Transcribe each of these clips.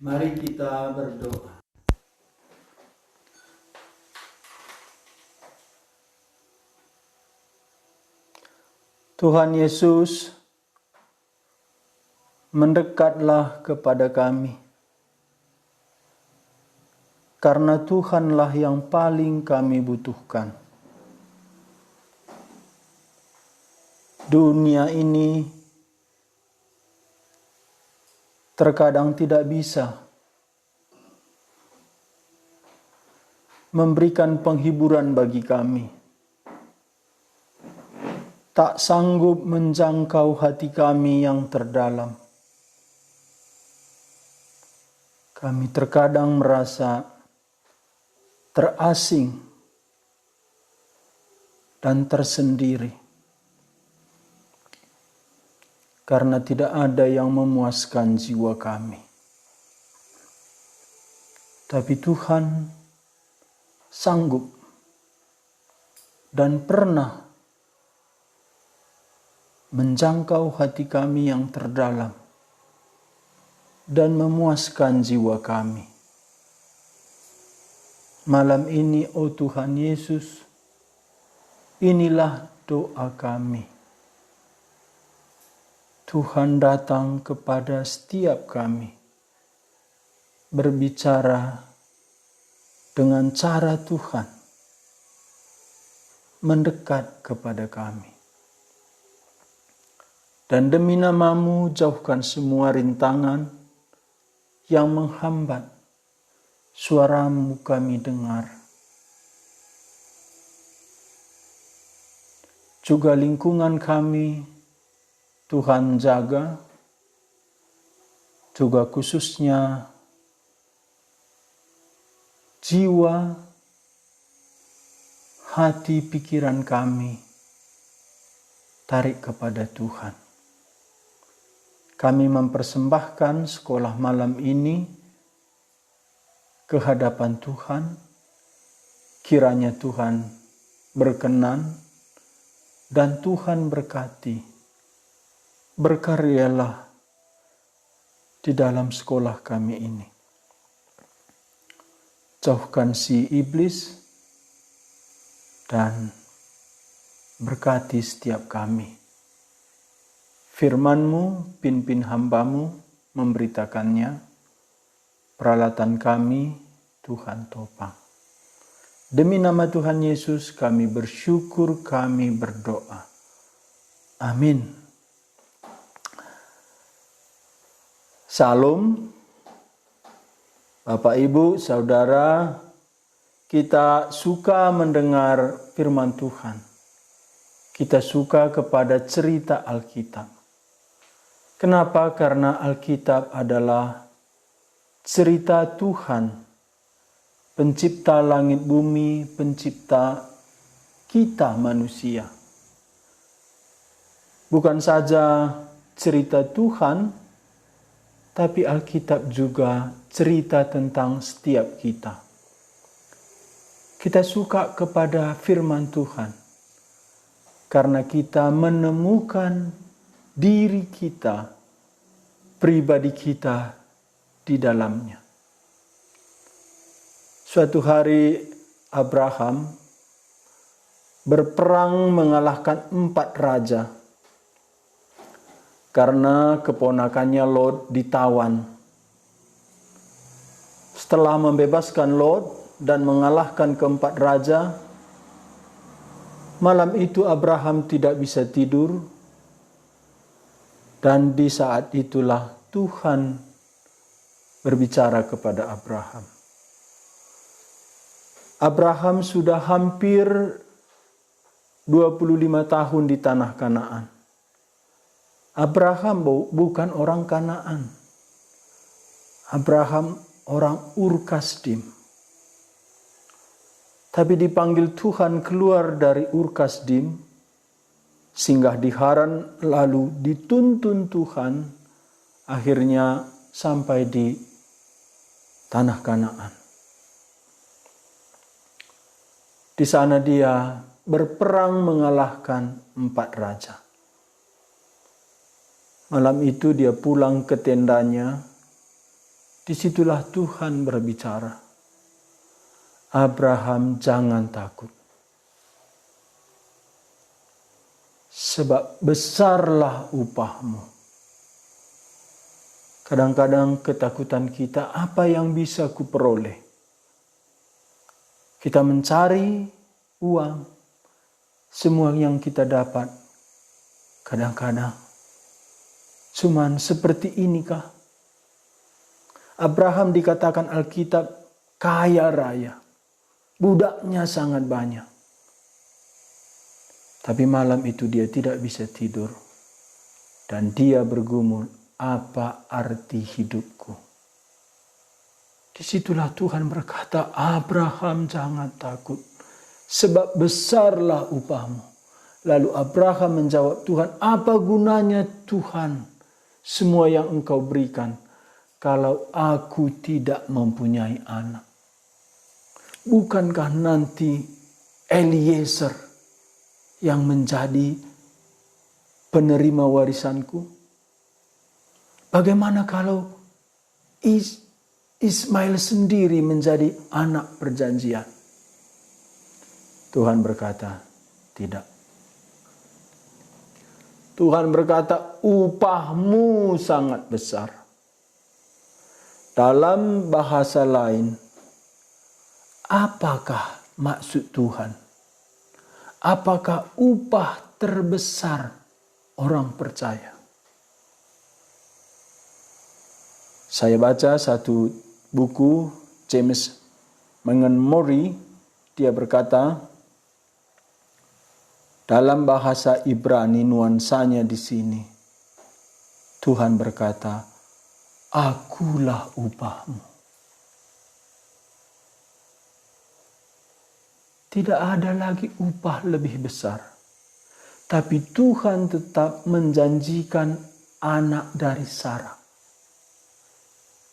Mari kita berdoa. Tuhan Yesus, mendekatlah kepada kami, karena Tuhanlah yang paling kami butuhkan. Dunia ini terkadang tidak bisa memberikan penghiburan bagi kami, tak sanggup menjangkau hati kami yang terdalam. Kami terkadang merasa terasing dan tersendiri, karena tidak ada yang memuaskan jiwa kami. Tapi Tuhan sanggup dan pernah menjangkau hati kami yang terdalam dan memuaskan jiwa kami. Malam ini, oh Tuhan Yesus, inilah doa kami. Tuhan datang kepada setiap kami, berbicara dengan cara Tuhan, mendekat kepada kami. Dan demi nama-Mu, jauhkan semua rintangan yang menghambat suara-Mu kami dengar. Juga lingkungan kami, Tuhan jaga, juga khususnya jiwa, hati, pikiran kami, tarik kepada Tuhan. Kami mempersembahkan sekolah malam ini ke hadapan Tuhan. Kiranya Tuhan berkenan dan Tuhan berkati. Berkaryalah di dalam sekolah kami ini. Jauhkan si iblis dan berkati setiap kami. Firman-Mu, pimpin hamba-Mu memberitakannya. Peralatan kami, Tuhan topang. Demi nama Tuhan Yesus kami bersyukur, kami berdoa. Amin. Salam, Bapak, Ibu, Saudara, kita suka mendengar firman Tuhan. Kita suka kepada cerita Alkitab. Kenapa? Karena Alkitab adalah cerita Tuhan, pencipta langit bumi, pencipta kita manusia. Bukan saja cerita Tuhan, tapi Alkitab juga cerita tentang setiap kita. Kita suka kepada firman Tuhan, karena kita menemukan diri kita, pribadi kita di dalamnya. Suatu hari Abraham berperang mengalahkan 4 raja karena keponakannya Lot ditawan. Setelah membebaskan Lot dan mengalahkan ke-4 raja, malam itu Abraham tidak bisa tidur. Dan di saat itulah Tuhan berbicara kepada Abraham. Abraham sudah hampir 25 tahun di tanah Kanaan. Abraham bukan orang Kanaan. Abraham orang Ur Kasdim. Tapi dipanggil Tuhan keluar dari Ur Kasdim, singgah di Haran, lalu dituntun Tuhan, akhirnya sampai di tanah Kanaan. Di sana dia berperang mengalahkan 4 raja. Malam itu dia pulang ke tendanya, Disitulah Tuhan berbicara. Abraham, jangan takut. Sebab besarlah upahmu. Kadang-kadang ketakutan kita, apa yang bisa kuperoleh? Kita mencari uang, semua yang kita dapat. Kadang-kadang, cuman seperti inikah? Abraham dikatakan Alkitab kaya raya. Budaknya sangat banyak. Tapi malam itu dia tidak bisa tidur. Dan dia bergumul, apa arti hidupku? Disitulah Tuhan berkata, Abraham jangan takut. Sebab besarlah upahmu. Lalu Abraham menjawab, Tuhan, apa gunanya Tuhan semua yang engkau berikan kalau aku tidak mempunyai anak? Bukankah nanti Eliezer yang menjadi penerima warisanku? Bagaimana kalau Ismail sendiri menjadi anak perjanjian? Tuhan berkata, tidak. Tuhan berkata, upahmu sangat besar. Dalam bahasa lain, apakah maksud Tuhan? Apakah upah terbesar orang percaya? Saya baca satu buku James Montgomery, dia berkata, dalam bahasa Ibrani nuansanya di sini, Tuhan berkata, akulah upahmu. Tidak ada lagi upah lebih besar. Tapi Tuhan tetap menjanjikan anak dari Sarah.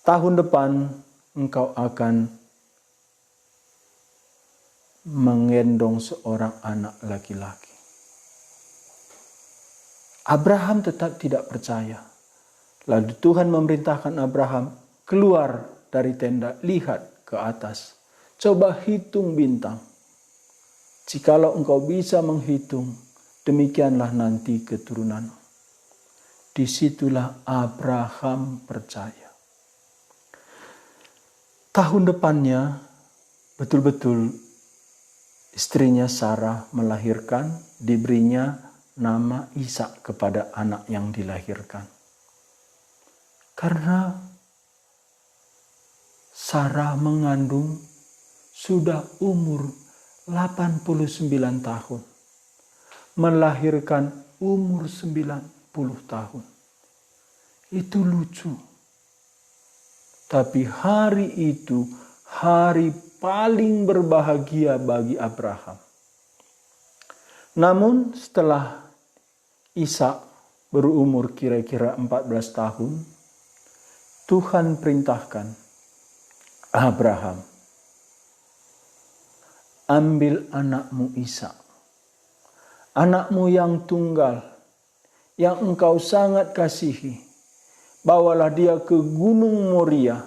Tahun depan engkau akan menggendong seorang anak laki-laki. Abraham tetap tidak percaya. Lalu Tuhan memerintahkan Abraham keluar dari tenda, lihat ke atas. Coba hitung bintang. Jikalau engkau bisa menghitung, demikianlah nanti keturunan. Disitulah Abraham percaya. Tahun depannya, betul-betul istrinya Sarah melahirkan, diberinya nama Ishak kepada anak yang dilahirkan. Karena Sarah mengandung sudah umur 89 tahun. Melahirkan umur 90 tahun. Itu lucu. Tapi hari itu hari paling berbahagia bagi Abraham. Namun setelah Ishak berumur kira-kira 14 tahun, Tuhan perintahkan Abraham, ambil anakmu Ishak, anakmu yang tunggal, yang engkau sangat kasihi, bawalah dia ke Gunung Moria,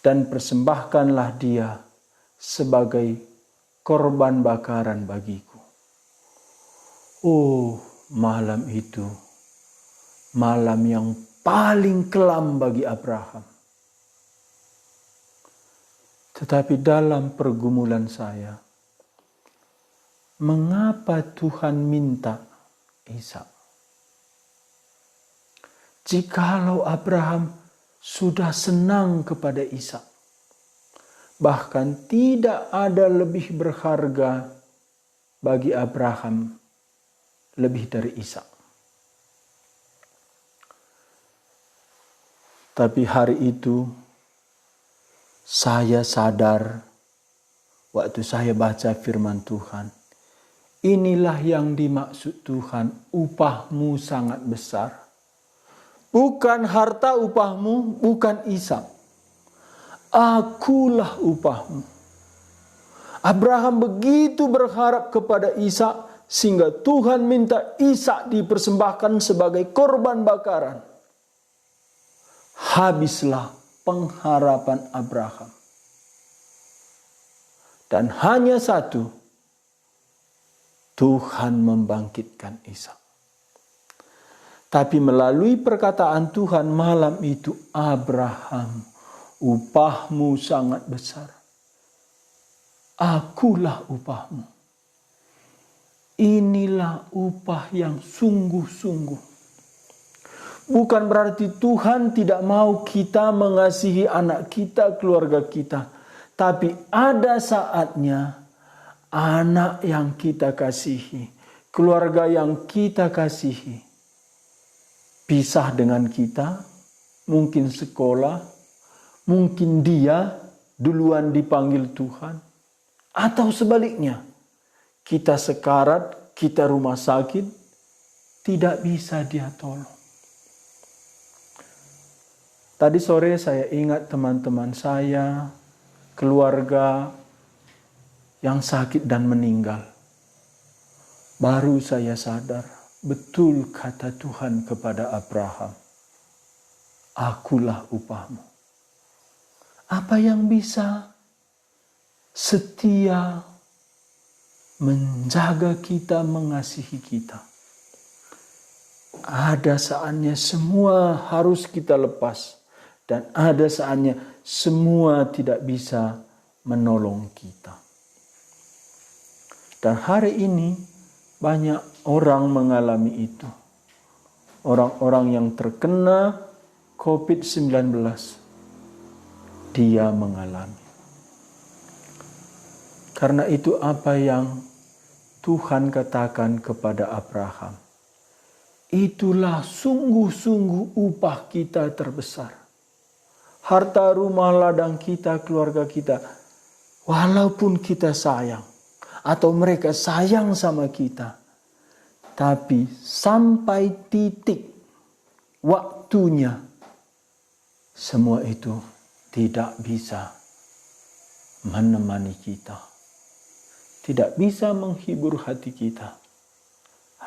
dan persembahkanlah dia sebagai korban bakaran bagiku. Oh, malam itu, malam yang paling kelam bagi Abraham. Tetapi dalam pergumulan saya, mengapa Tuhan minta Ishak? Jikalau Abraham sudah senang kepada Ishak, bahkan tidak ada lebih berharga bagi Abraham lebih dari Ishak. Tapi hari itu saya sadar waktu saya baca firman Tuhan. Inilah yang dimaksud Tuhan, upahmu sangat besar. Bukan harta upahmu, bukan Ishak. Akulah upahmu. Abraham begitu berharap kepada Ishak sehingga Tuhan minta Ishak dipersembahkan sebagai korban bakaran. habislah pengharapan Abraham. Dan hanya satu, Tuhan membangkitkan Ishak. Tapi melalui perkataan Tuhan malam itu, Abraham, upahmu sangat besar. Akulah upahmu. Inilah upah yang sungguh-sungguh. Bukan berarti Tuhan tidak mau kita mengasihi anak kita, keluarga kita. Tapi ada saatnya anak yang kita kasihi, keluarga yang kita kasihi, pisah dengan kita, mungkin sekolah, mungkin dia duluan dipanggil Tuhan. Atau sebaliknya, kita sekarat, kita rumah sakit, tidak bisa dia tolong. Tadi sore saya ingat teman-teman saya, keluarga yang sakit dan meninggal. Baru saya sadar, betul kata Tuhan kepada Abraham, akulah upahmu. Apa yang bisa setia menjaga kita, mengasihi kita? Ada saatnya semua harus kita lepas. Dan ada saatnya semua tidak bisa menolong kita. Dan hari ini banyak orang mengalami itu. Orang-orang yang terkena COVID-19, dia mengalami. Karena itu apa yang Tuhan katakan kepada Abraham, itulah sungguh-sungguh upah kita terbesar. Harta rumah ladang kita, keluarga kita, walaupun kita sayang atau mereka sayang sama kita, tapi sampai titik waktunya semua itu tidak bisa menemani kita, tidak bisa menghibur hati kita,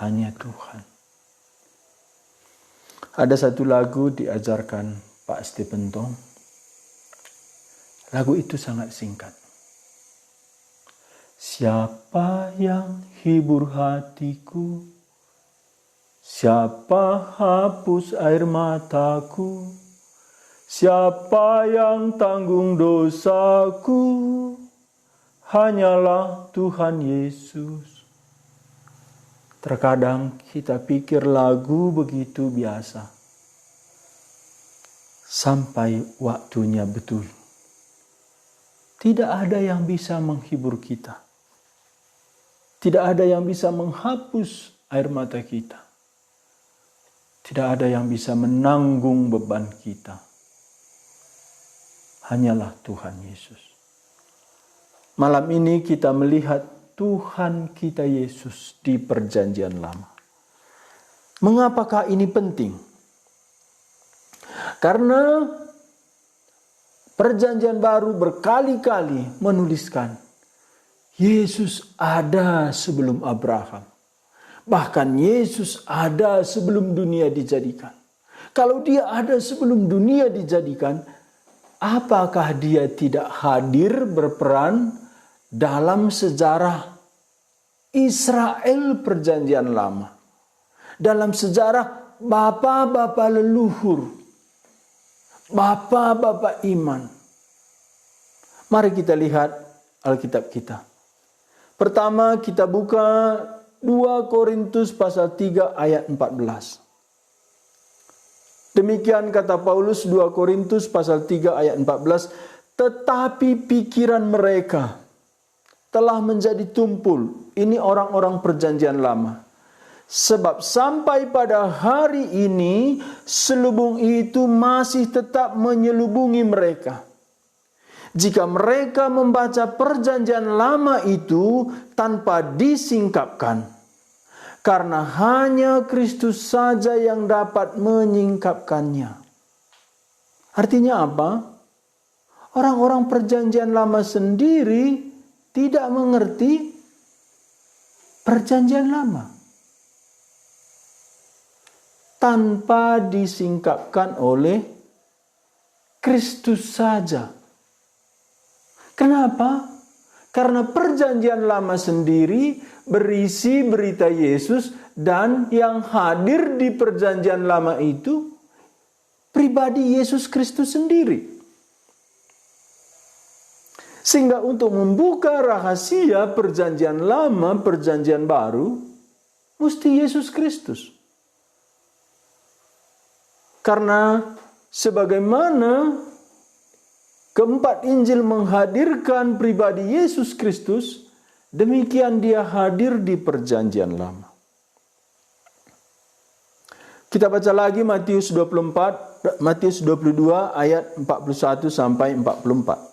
hanya Tuhan. Ada satu lagu diajarkan Pak Stephen Tong. Lagu itu sangat singkat. Siapa yang hibur hatiku? Siapa hapus air mataku? Siapa yang tanggung dosaku? Hanyalah Tuhan Yesus. Terkadang kita pikir lagu begitu biasa. Sampai waktunya betul. Tidak ada yang bisa menghibur kita. Tidak ada yang bisa menghapus air mata kita. Tidak ada yang bisa menanggung beban kita. Hanyalah Tuhan Yesus. Malam ini kita melihat Tuhan kita Yesus di Perjanjian Lama. Mengapakah ini penting? Karena Perjanjian Baru berkali-kali menuliskan Yesus ada sebelum Abraham. Bahkan Yesus ada sebelum dunia dijadikan. Kalau dia ada sebelum dunia dijadikan, apakah dia tidak hadir berperan dalam sejarah Israel Perjanjian Lama? Dalam sejarah bapa-bapa leluhur, Bapak-bapak iman. Mari kita lihat Alkitab kita. Pertama kita buka 2 Korintus pasal 3 ayat 14. Demikian kata Paulus 2 Korintus pasal 3 ayat 14. Tetapi pikiran mereka telah menjadi tumpul. Ini orang-orang Perjanjian Lama. Sebab sampai pada hari ini selubung itu masih tetap menyelubungi mereka. Jika mereka membaca Perjanjian Lama itu tanpa disingkapkan. Karena hanya Kristus saja yang dapat menyingkapkannya. Artinya apa? Orang-orang Perjanjian Lama sendiri tidak mengerti Perjanjian Lama. Tanpa disingkapkan oleh Kristus saja. Kenapa? Karena perjanjian lama sendiri berisi berita Yesus, dan yang hadir di perjanjian lama itu pribadi Yesus Kristus sendiri. Sehingga untuk membuka rahasia perjanjian lama, perjanjian baru, mesti Yesus Kristus. Karena sebagaimana keempat Injil menghadirkan pribadi Yesus Kristus, demikian dia hadir di perjanjian lama. Kita baca lagi Matius 22 ayat 41 sampai 44.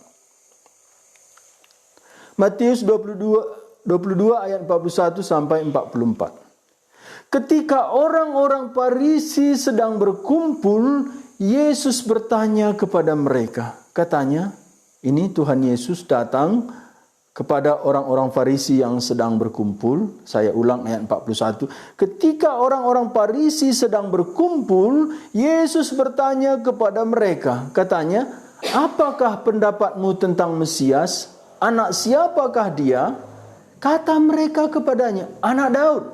Matius 22 ayat 41 sampai 44. Ketika orang-orang Farisi sedang berkumpul, Yesus bertanya kepada mereka. Katanya, ini Tuhan Yesus datang kepada orang-orang Farisi yang sedang berkumpul. Saya ulang ayat 41. Ketika orang-orang Farisi sedang berkumpul, Yesus bertanya kepada mereka. Katanya, apakah pendapatmu tentang Mesias? Anak siapakah dia? Kata mereka kepadanya, anak Daud.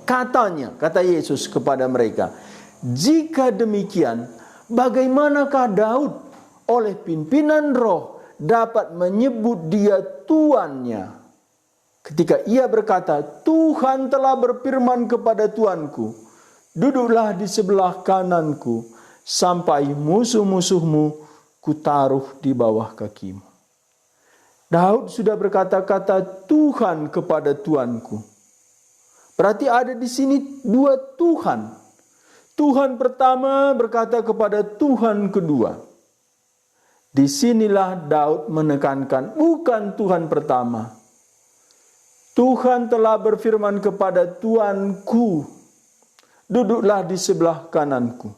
Katanya, kata Yesus kepada mereka, jika demikian, bagaimanakah Daud oleh pimpinan roh dapat menyebut dia tuannya? Ketika ia berkata, Tuhan telah berfirman kepada Tuanku, duduklah di sebelah kananku, sampai musuh-musuhmu kutaruh di bawah kakimu. Daud sudah berkata-kata Tuhan kepada Tuanku. Berarti ada di sini dua Tuhan. Tuhan pertama berkata kepada Tuhan kedua. Disinilah Daud menekankan, bukan Tuhan pertama. Tuhan telah berfirman kepada Tuanku, duduklah di sebelah kananku.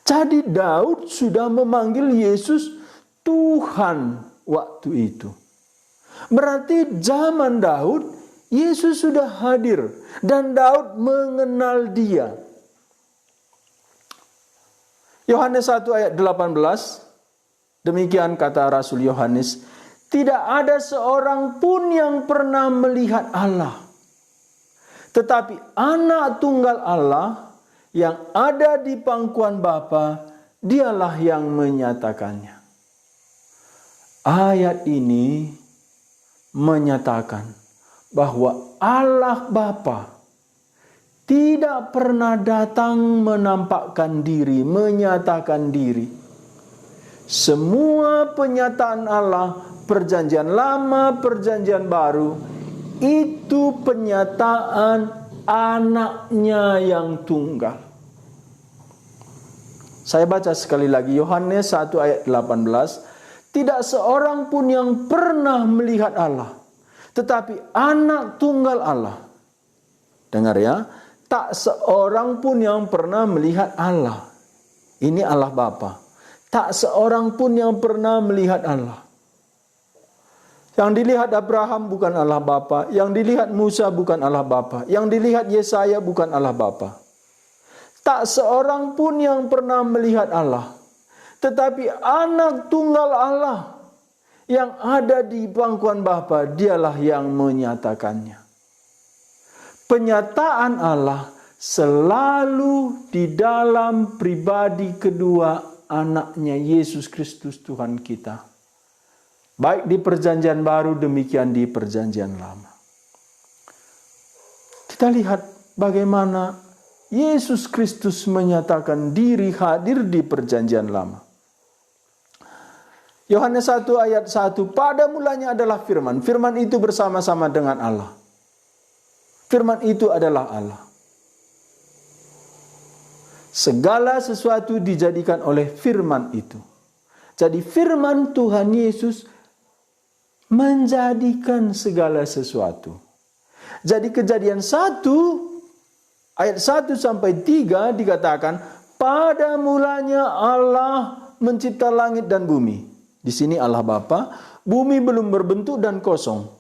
Jadi Daud sudah memanggil Yesus Tuhan waktu itu. Berarti zaman Daud, Yesus sudah hadir dan Daud mengenal dia. Yohanes 1 ayat 18, demikian kata Rasul Yohanes, tidak ada seorang pun yang pernah melihat Allah. Tetapi anak tunggal Allah yang ada di pangkuan Bapa, dialah yang menyatakannya. Ayat ini menyatakan bahwa Allah Bapa tidak pernah datang menampakkan diri, menyatakan diri. Semua penyataan Allah, perjanjian lama, perjanjian baru, itu penyataan anaknya yang tunggal. Saya baca sekali lagi Yohanes 1 ayat 18. Tidak seorang pun yang pernah melihat Allah, tetapi anak tunggal Allah. Dengar ya, tak seorang pun yang pernah melihat Allah. Ini Allah Bapa. Tak seorang pun yang pernah melihat Allah. Yang dilihat Abraham bukan Allah Bapa, yang dilihat Musa bukan Allah Bapa, yang dilihat Yesaya bukan Allah Bapa. Tak seorang pun yang pernah melihat Allah, tetapi anak tunggal Allah yang ada di pangkuan Bapa, dialah yang menyatakannya. Penyataan Allah selalu di dalam pribadi kedua anaknya Yesus Kristus Tuhan kita. Baik di perjanjian baru, demikian di perjanjian lama. Kita lihat bagaimana Yesus Kristus menyatakan diri hadir di perjanjian lama. Yohanes 1 ayat 1, pada mulanya adalah firman. Firman itu bersama-sama dengan Allah. Firman itu adalah Allah. Segala sesuatu dijadikan oleh firman itu. Jadi firman Tuhan Yesus menjadikan segala sesuatu. Jadi Kejadian 1 ayat 1 sampai 3 dikatakan, pada mulanya Allah mencipta langit dan bumi. Di sini Allah Bapa, bumi belum berbentuk dan kosong.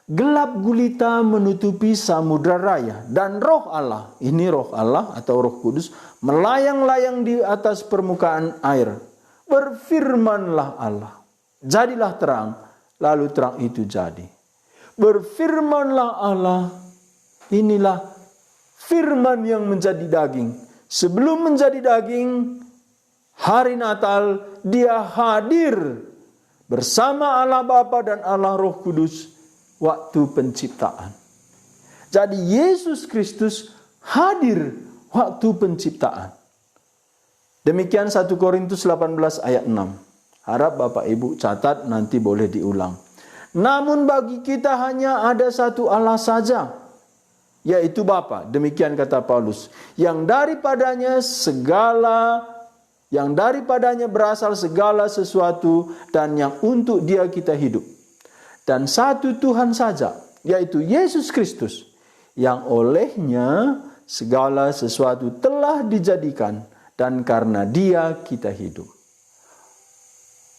Gelap gulita menutupi samudra raya, dan roh Allah, ini roh Allah atau Roh Kudus, melayang-layang di atas permukaan air. Berfirmanlah Allah, jadilah terang, lalu terang itu jadi. Berfirmanlah Allah, inilah firman yang menjadi daging. Sebelum menjadi daging, hari Natal dia hadir bersama Allah Bapa dan Allah Roh Kudus waktu penciptaan. Jadi Yesus Kristus hadir waktu penciptaan. Demikian 1 Korintus 18 ayat 6. Harap Bapak Ibu catat, nanti boleh diulang. Namun bagi kita hanya ada satu Allah saja, yaitu Bapa. Demikian kata Paulus. Yang daripadanya berasal segala sesuatu dan yang untuk dia kita hidup. Dan satu Tuhan saja, yaitu Yesus Kristus, yang olehnya segala sesuatu telah dijadikan dan karena dia kita hidup.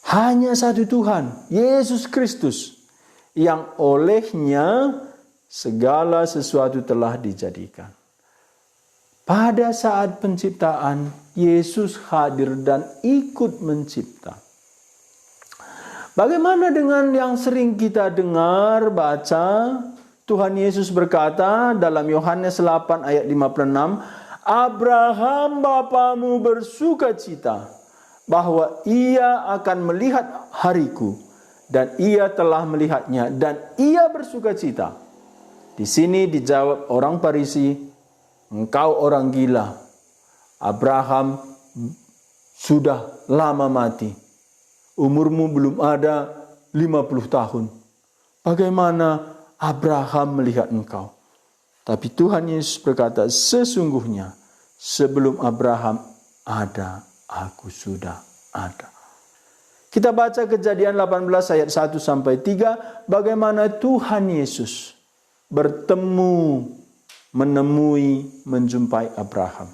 Hanya satu Tuhan, Yesus Kristus, yang olehnya segala sesuatu telah dijadikan. Pada saat penciptaan, Yesus hadir dan ikut mencipta. Bagaimana dengan yang sering kita dengar, baca? Tuhan Yesus berkata dalam Yohanes 8 ayat 56, Abraham bapamu bersuka cita bahwa ia akan melihat hariku, dan ia telah melihatnya, dan ia bersuka cita. Di sini dijawab orang Farisi, engkau orang gila. Abraham sudah lama mati. Umurmu belum ada 50 tahun. Bagaimana Abraham melihat engkau? Tapi Tuhan Yesus berkata, sesungguhnya sebelum Abraham ada, aku sudah ada. Kita baca Kejadian 18 ayat 1 sampai 3, bagaimana Tuhan Yesus bertemu, menemui, menjumpai Abraham.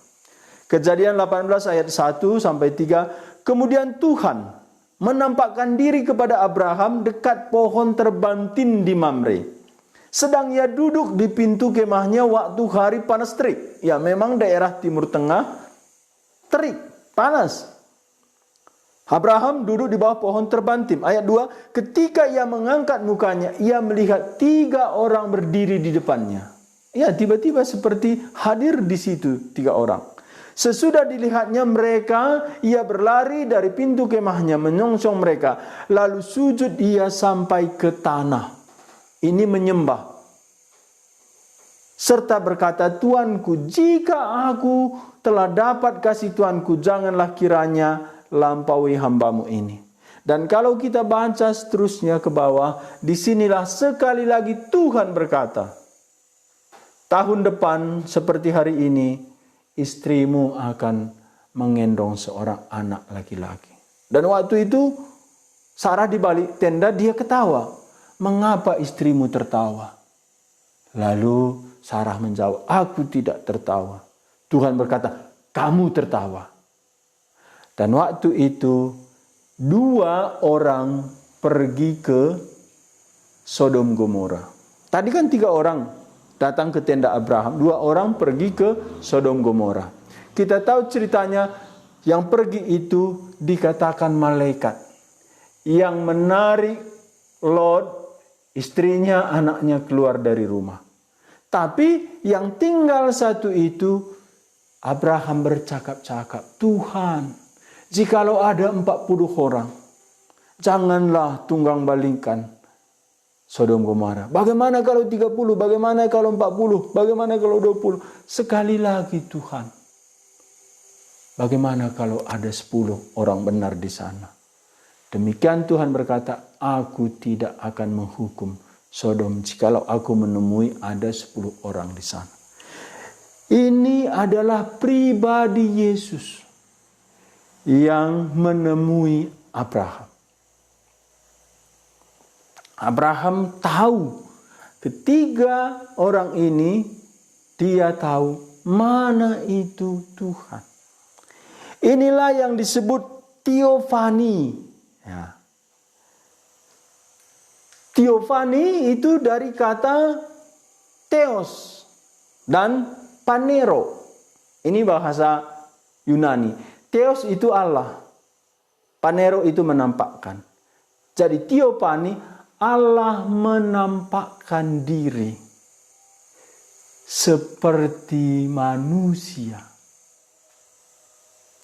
Kejadian 18 ayat 1 sampai 3, kemudian Tuhan menampakkan diri kepada Abraham dekat pohon terbantin di Mamre. Sedang ia duduk di pintu kemahnya waktu hari panas terik. Ya, memang daerah Timur Tengah terik, panas. Abraham duduk di bawah pohon terbantin. Ayat 2, ketika ia mengangkat mukanya, ia melihat 3 orang berdiri di depannya. Ya, tiba-tiba seperti hadir di situ 3 orang. Sesudah dilihatnya mereka, ia berlari dari pintu kemahnya, menyongsong mereka. Lalu sujud ia sampai ke tanah. Ini menyembah. Serta berkata, Tuanku, jika aku telah dapat kasih Tuanku, janganlah kiranya lampaui hambamu ini. Dan kalau kita baca seterusnya ke bawah, disinilah sekali lagi Tuhan berkata, tahun depan seperti hari ini, istrimu akan menggendong seorang anak laki-laki. Dan waktu itu Sarah di balik tenda, dia ketawa. Mengapa istrimu tertawa? Lalu Sarah menjawab, aku tidak tertawa. Tuhan berkata, kamu tertawa. Dan waktu itu 2 orang pergi ke Sodom Gomora. Tadi kan 3 orang datang ke tenda Abraham, 2 orang pergi ke Sodom Gomora. Kita tahu ceritanya, yang pergi itu dikatakan malaikat yang menarik Lot, istrinya, anaknya keluar dari rumah. Tapi yang tinggal satu itu, Abraham bercakap-cakap, Tuhan, jikalau ada 40 orang, janganlah tunggang balingkan Sodom Gomora. Bagaimana kalau 30? Bagaimana kalau 40? Bagaimana kalau 20? Sekali lagi Tuhan, bagaimana kalau ada 10 orang benar di sana? Demikian Tuhan berkata, aku tidak akan menghukum Sodom jikalau aku menemui ada 10 orang di sana. Ini adalah pribadi Yesus yang menemui Abraham. Abraham tahu, ketiga orang ini, dia tahu mana itu Tuhan. Inilah yang disebut teofani. Ya. Teofani itu dari kata theos dan panero. Ini bahasa Yunani. Theos itu Allah. Panero itu menampakkan. Jadi teofani, Allah menampakkan diri seperti manusia.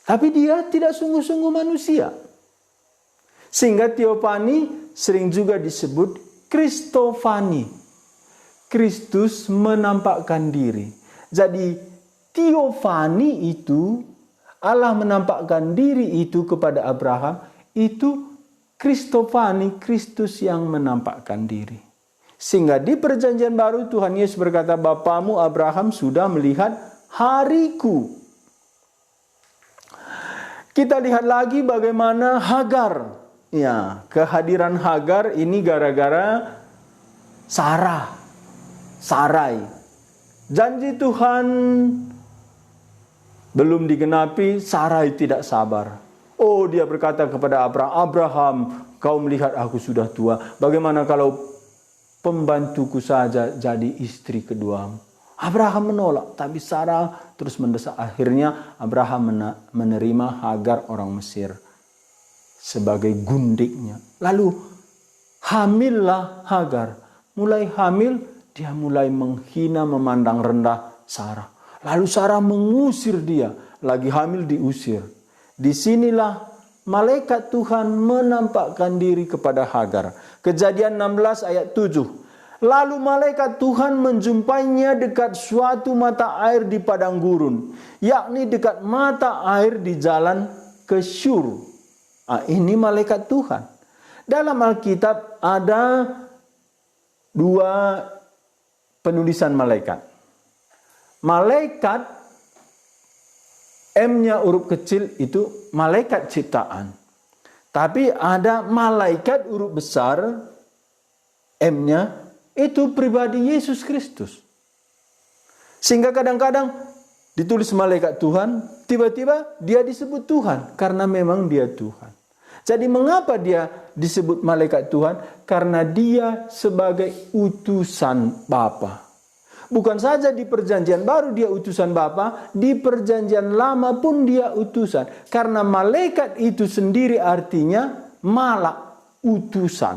Tapi dia tidak sungguh-sungguh manusia. Sehingga teofani sering juga disebut kristofani. Kristus menampakkan diri. Jadi teofani itu, Allah menampakkan diri itu kepada Abraham, itu kristofani, Kristus yang menampakkan diri. Sehingga di perjanjian baru Tuhan Yesus berkata, Bapamu Abraham sudah melihat hariku. Kita lihat lagi bagaimana Hagar. Ya, kehadiran Hagar ini gara-gara Sarai. Janji Tuhan belum digenapi, Sarai tidak sabar. Oh, dia berkata kepada Abraham, kau melihat aku sudah tua. Bagaimana kalau pembantuku saja jadi istri keduamu? Abraham menolak, tapi Sarah terus mendesak. Akhirnya Abraham menerima Hagar orang Mesir sebagai gundiknya. Lalu hamillah Hagar. Mulai hamil, dia mulai menghina, memandang rendah Sarah. Lalu Sarah mengusir dia, lagi hamil diusir. Disinilah malaikat Tuhan menampakkan diri kepada Hagar. Kejadian 16 ayat 7. Lalu malaikat Tuhan menjumpainya dekat suatu mata air di padang gurun, yakni dekat mata air di jalan ke Syur. Ini malaikat Tuhan. Dalam Alkitab ada 2 penulisan malaikat. Malaikat M-nya huruf kecil itu malaikat ciptaan. Tapi ada malaikat huruf besar M-nya itu pribadi Yesus Kristus. Sehingga kadang-kadang ditulis malaikat Tuhan, tiba-tiba dia disebut Tuhan karena memang dia Tuhan. Jadi mengapa dia disebut malaikat Tuhan? Karena dia sebagai utusan Bapa. Bukan saja di perjanjian baru dia utusan Bapa, di perjanjian lama pun dia utusan. Karena malaikat itu sendiri artinya malak, utusan.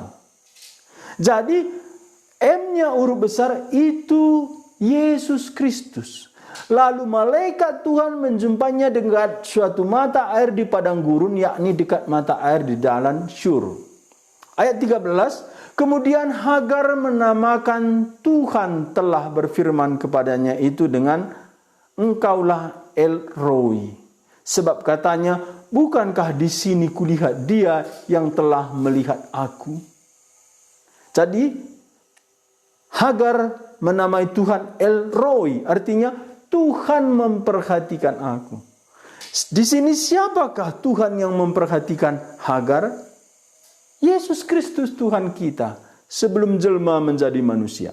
Jadi M-nya huruf besar itu Yesus Kristus. Lalu malaikat Tuhan menjumpainya dekat suatu mata air di padang gurun, yakni dekat mata air di jalan Syur. Ayat 13, kemudian Hagar menamakan Tuhan telah berfirman kepadanya itu dengan engkaulah El Roi. Sebab katanya, bukankah di sini kulihat dia yang telah melihat aku? Jadi Hagar menamai Tuhan El Roi, artinya Tuhan memperhatikan aku. Di sini siapakah Tuhan yang memperhatikan Hagar? Yesus Kristus Tuhan kita sebelum jelma menjadi manusia.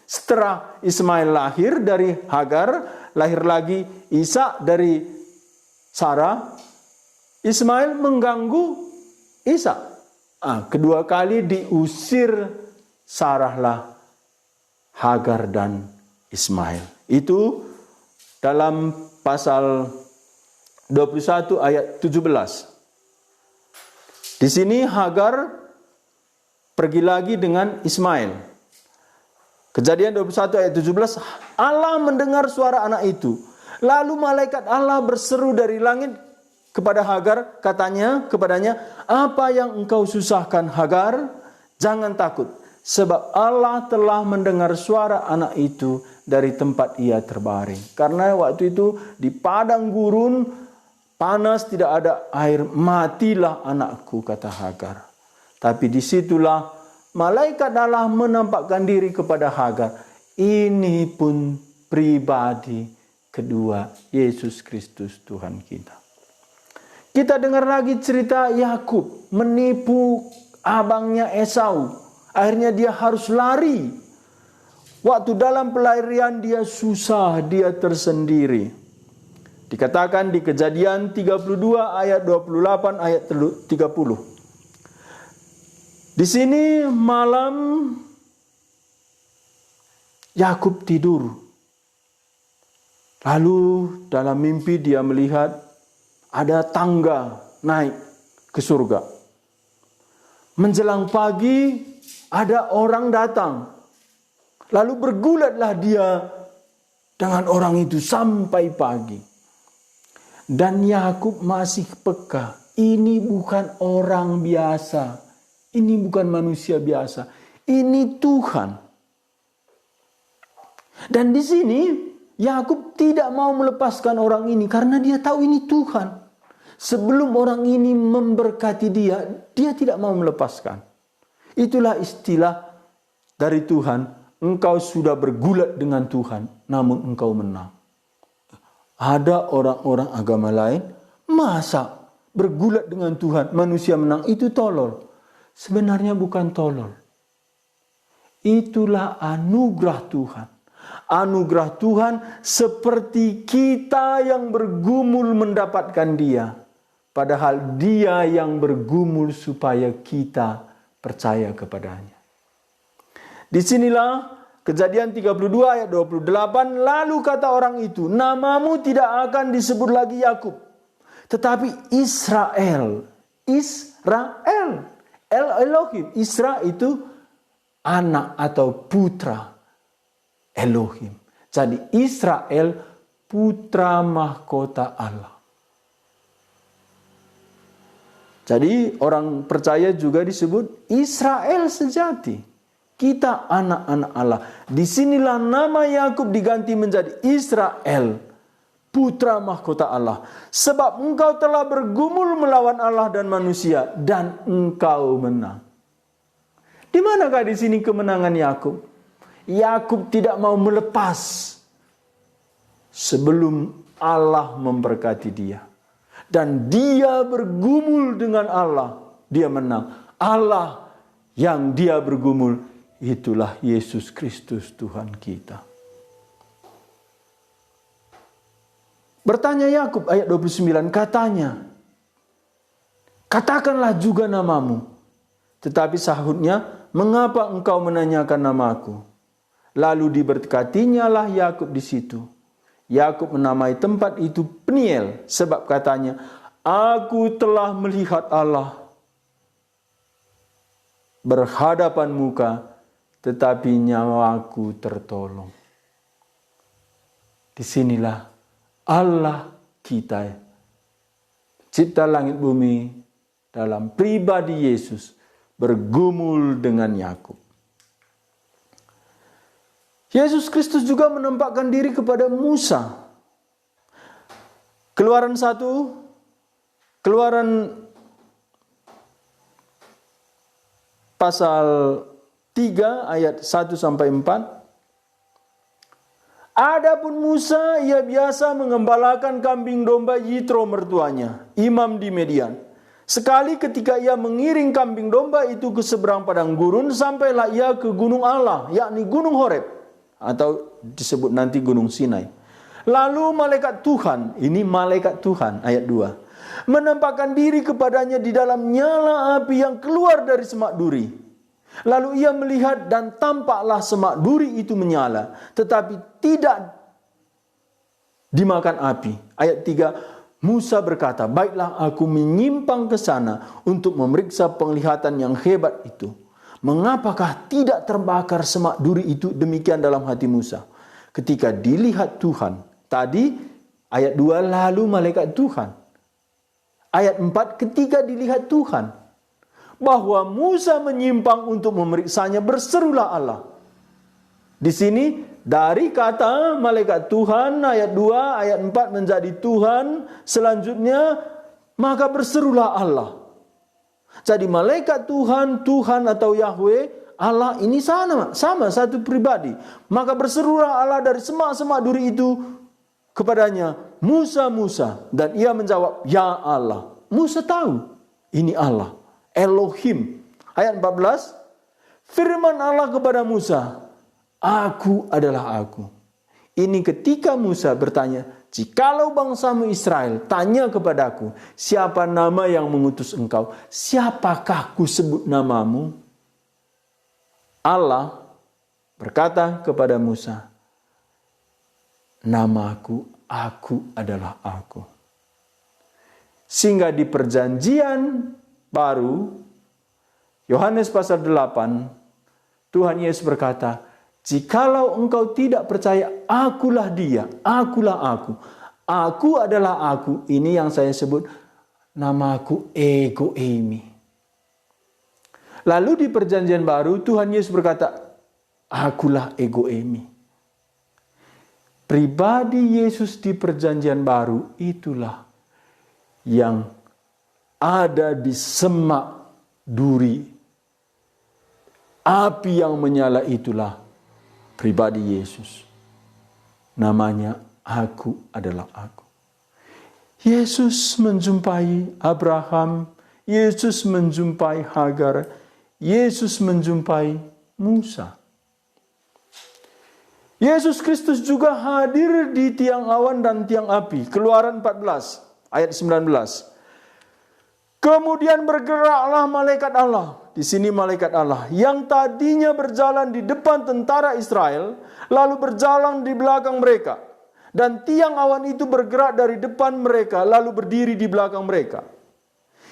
Setelah Ismail lahir dari Hagar, lahir lagi Ishak dari Sarah. Ismail mengganggu Ishak. Kedua kali diusir Sarahlah Hagar dan Ismail. Itu dalam pasal 21 ayat 17. Di sini Hagar pergi lagi dengan Ismail. Kejadian 21 ayat 17, Allah mendengar suara anak itu. Lalu malaikat Allah berseru dari langit kepada Hagar, katanya kepadanya, apa yang engkau susahkan Hagar? Jangan takut. Sebab Allah telah mendengar suara anak itu dari tempat ia terbaring. Karena waktu itu di padang gurun, panas, tidak ada air, matilah anakku, kata Hagar. Tapi disitulah malaikat Allah menampakkan diri kepada Hagar. Ini pun pribadi kedua Yesus Kristus Tuhan kita. Kita dengar lagi cerita Yakub menipu abangnya Esau. Akhirnya dia harus lari. Waktu dalam pelarian dia susah, dia tersendiri. Dikatakan di Kejadian 32 ayat 28 ayat 30. Di sini malam Yakub tidur. Lalu dalam mimpi dia melihat ada tangga naik ke surga. Menjelang pagi ada orang datang. Lalu bergulatlah dia dengan orang itu sampai pagi. Dan Yakub masih peka. Ini bukan orang biasa. Ini bukan manusia biasa. Ini Tuhan. Dan di sini Yakub tidak mau melepaskan orang ini karena dia tahu ini Tuhan. Sebelum orang ini memberkati dia tidak mau melepaskan. Itulah istilah dari Tuhan, engkau sudah bergulat dengan Tuhan, namun engkau menang. Ada orang-orang agama lain, masa bergulat dengan Tuhan, manusia menang, itu tolol. Sebenarnya bukan tolol. Itulah anugerah Tuhan. Anugerah Tuhan seperti kita yang bergumul mendapatkan dia. Padahal dia yang bergumul supaya kita percaya kepadanya. Disinilah Kejadian 32 ayat 28. Lalu kata orang itu, namamu tidak akan disebut lagi Yakub, tetapi Israel. Israel. Elohim. Isra itu anak atau putra Elohim. Jadi Israel putra mahkota Allah. Jadi orang percaya juga disebut Israel sejati. Kita anak-anak Allah. Disinilah nama Yakub diganti menjadi Israel, putra mahkota Allah. Sebab engkau telah bergumul melawan Allah dan manusia dan engkau menang. Di manakah di sini kemenangan Yakub? Yakub tidak mau melepas sebelum Allah memberkati dia. Dan dia bergumul dengan Allah, dia menang. Allah yang dia bergumul, itulah Yesus Kristus Tuhan kita. Bertanya Yakub ayat 29, katanya, katakanlah juga namamu. Tetapi sahutnya, mengapa engkau menanyakan namaku? Lalu diberkatinya lah Yakub di situ. Yakub menamai tempat itu Peniel, sebab katanya, aku telah melihat Allah berhadapan muka, tetapi nyawaku tertolong. Disinilah Allah kita, cipta langit bumi, dalam pribadi Yesus, bergumul dengan Yakub. Yesus Kristus juga menampakkan diri kepada Musa. Keluaran pasal 3 ayat 1 sampai 4. Adapun Musa, ia biasa mengembalakan kambing domba Yitro mertuanya, imam di Median. Sekali ketika ia mengiring kambing domba itu ke seberang padang gurun, sampailah ia ke gunung Allah, yakni gunung Horeb, atau disebut nanti gunung Sinai. Lalu malaikat Tuhan, ini malaikat Tuhan, ayat 2, menampakkan diri kepadanya di dalam nyala api yang keluar dari semak duri. Lalu ia melihat dan tampaklah semak duri itu menyala, tetapi tidak dimakan api. Ayat 3, Musa berkata, baiklah aku menyimpang ke sana untuk memeriksa penglihatan yang hebat itu. Mengapakah tidak terbakar semak duri itu? Demikian dalam hati Musa. Ketika dilihat Tuhan. Tadi ayat 2 lalu malaikat Tuhan. Ayat 4 ketika dilihat Tuhan. Bahwa Musa menyimpang untuk memeriksanya, berserulah Allah. Di sini dari kata malaikat Tuhan ayat 2, ayat 4 menjadi Tuhan. Selanjutnya maka berserulah Allah. Jadi malaikat Tuhan, Tuhan atau Yahweh, Allah ini sama satu pribadi. Maka berserulah Allah dari semak-semak duri itu kepadanya, Musa, Musa. Dan ia menjawab, ya Allah. Musa tahu, ini Allah, Elohim. Ayat 14, firman Allah kepada Musa, aku adalah aku. Ini ketika Musa bertanya, jikalau bangsamu Israel tanya kepadaku, siapa nama yang mengutus engkau? Siapakah ku sebut namamu? Allah berkata kepada Musa, namaku, aku adalah aku. Sehingga di perjanjian baru, Yohanes pasal 8, Tuhan Yesus berkata, jikalau engkau tidak percaya, akulah dia, akulah aku. Aku adalah aku. Ini yang saya sebut namaku ego eimi. Lalu di perjanjian baru Tuhan Yesus berkata, akulah ego eimi. Pribadi Yesus di perjanjian baru itulah yang ada di semak duri. Api yang menyala itulah pribadi Yesus. Namanya aku adalah aku. Yesus menjumpai Abraham, Yesus menjumpai Hagar, Yesus menjumpai Musa. Yesus Kristus juga hadir di tiang awan dan tiang api. Keluaran 14 ayat 19. Kemudian bergeraklah malaikat Allah. Di sini malaikat Allah yang tadinya berjalan di depan tentara Israel, lalu berjalan di belakang mereka. Dan tiang awan itu bergerak dari depan mereka, lalu berdiri di belakang mereka.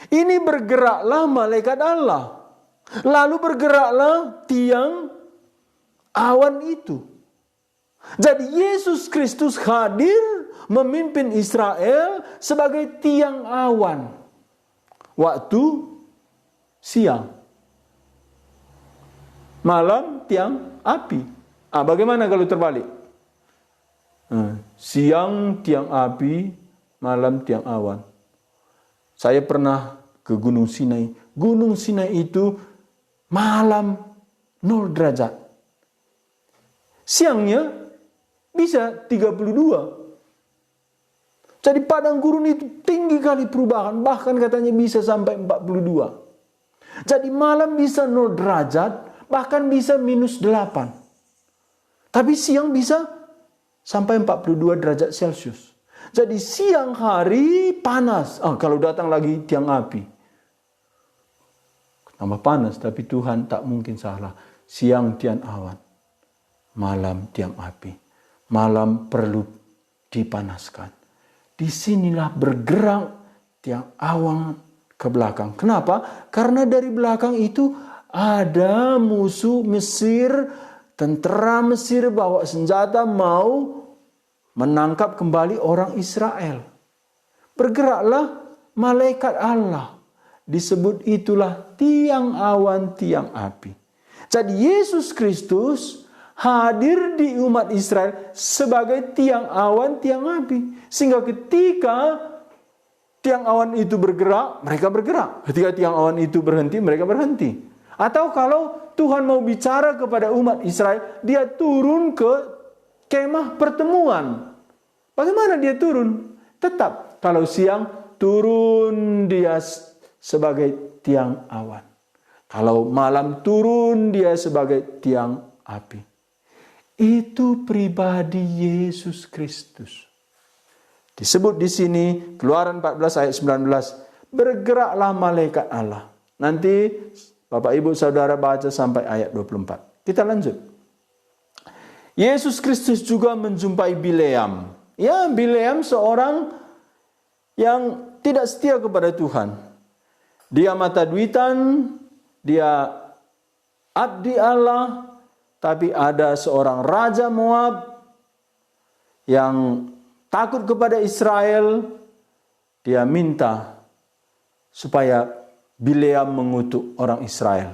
Ini bergeraklah malaikat Allah. Lalu bergeraklah tiang awan itu. Jadi Yesus Kristus hadir memimpin Israel sebagai tiang awan. Waktu siang. Malam tiang api. Bagaimana kalau terbalik? Siang tiang api, malam tiang awan. Saya pernah ke Gunung Sinai. Gunung Sinai itu malam 0 derajat. Siangnya bisa 32. Jadi padang gurun itu tinggi kali perubahan. Bahkan katanya bisa sampai 42. Jadi malam bisa 0 derajat. Bahkan bisa -8. Tapi siang bisa sampai 42 derajat Celcius. Jadi siang hari panas. Kalau datang lagi tiang api. Tambah panas. Tapi Tuhan tak mungkin salah. Siang tiang awan. Malam tiang api. Malam perlu dipanaskan. Disinilah bergerak tiang awan ke belakang. Kenapa? Karena dari belakang itu ada musuh Mesir, tentara Mesir bawa senjata mau menangkap kembali orang Israel. Bergeraklah malaikat Allah. Disebut itulah tiang awan, tiang api. Jadi Yesus Kristus hadir di umat Israel sebagai tiang awan, tiang api. Sehingga ketika tiang awan itu bergerak, mereka bergerak. Ketika tiang awan itu berhenti, mereka berhenti. Atau kalau Tuhan mau bicara kepada umat Israel, dia turun ke kemah pertemuan. Bagaimana dia turun? Tetap kalau siang turun dia sebagai tiang awan. Kalau malam turun dia sebagai tiang api. Itu pribadi Yesus Kristus. Disebut di sini Keluaran 14 ayat 19, bergeraklah malaikat Allah. Nanti Bapak Ibu Saudara baca sampai ayat 24. Kita lanjut. Yesus Kristus juga menjumpai Bileam. Ya, Bileam seorang yang tidak setia kepada Tuhan. Dia mata duitan, dia abdi Allah, tapi ada seorang raja Moab yang takut kepada Israel. Dia minta supaya Bileam mengutuk orang Israel.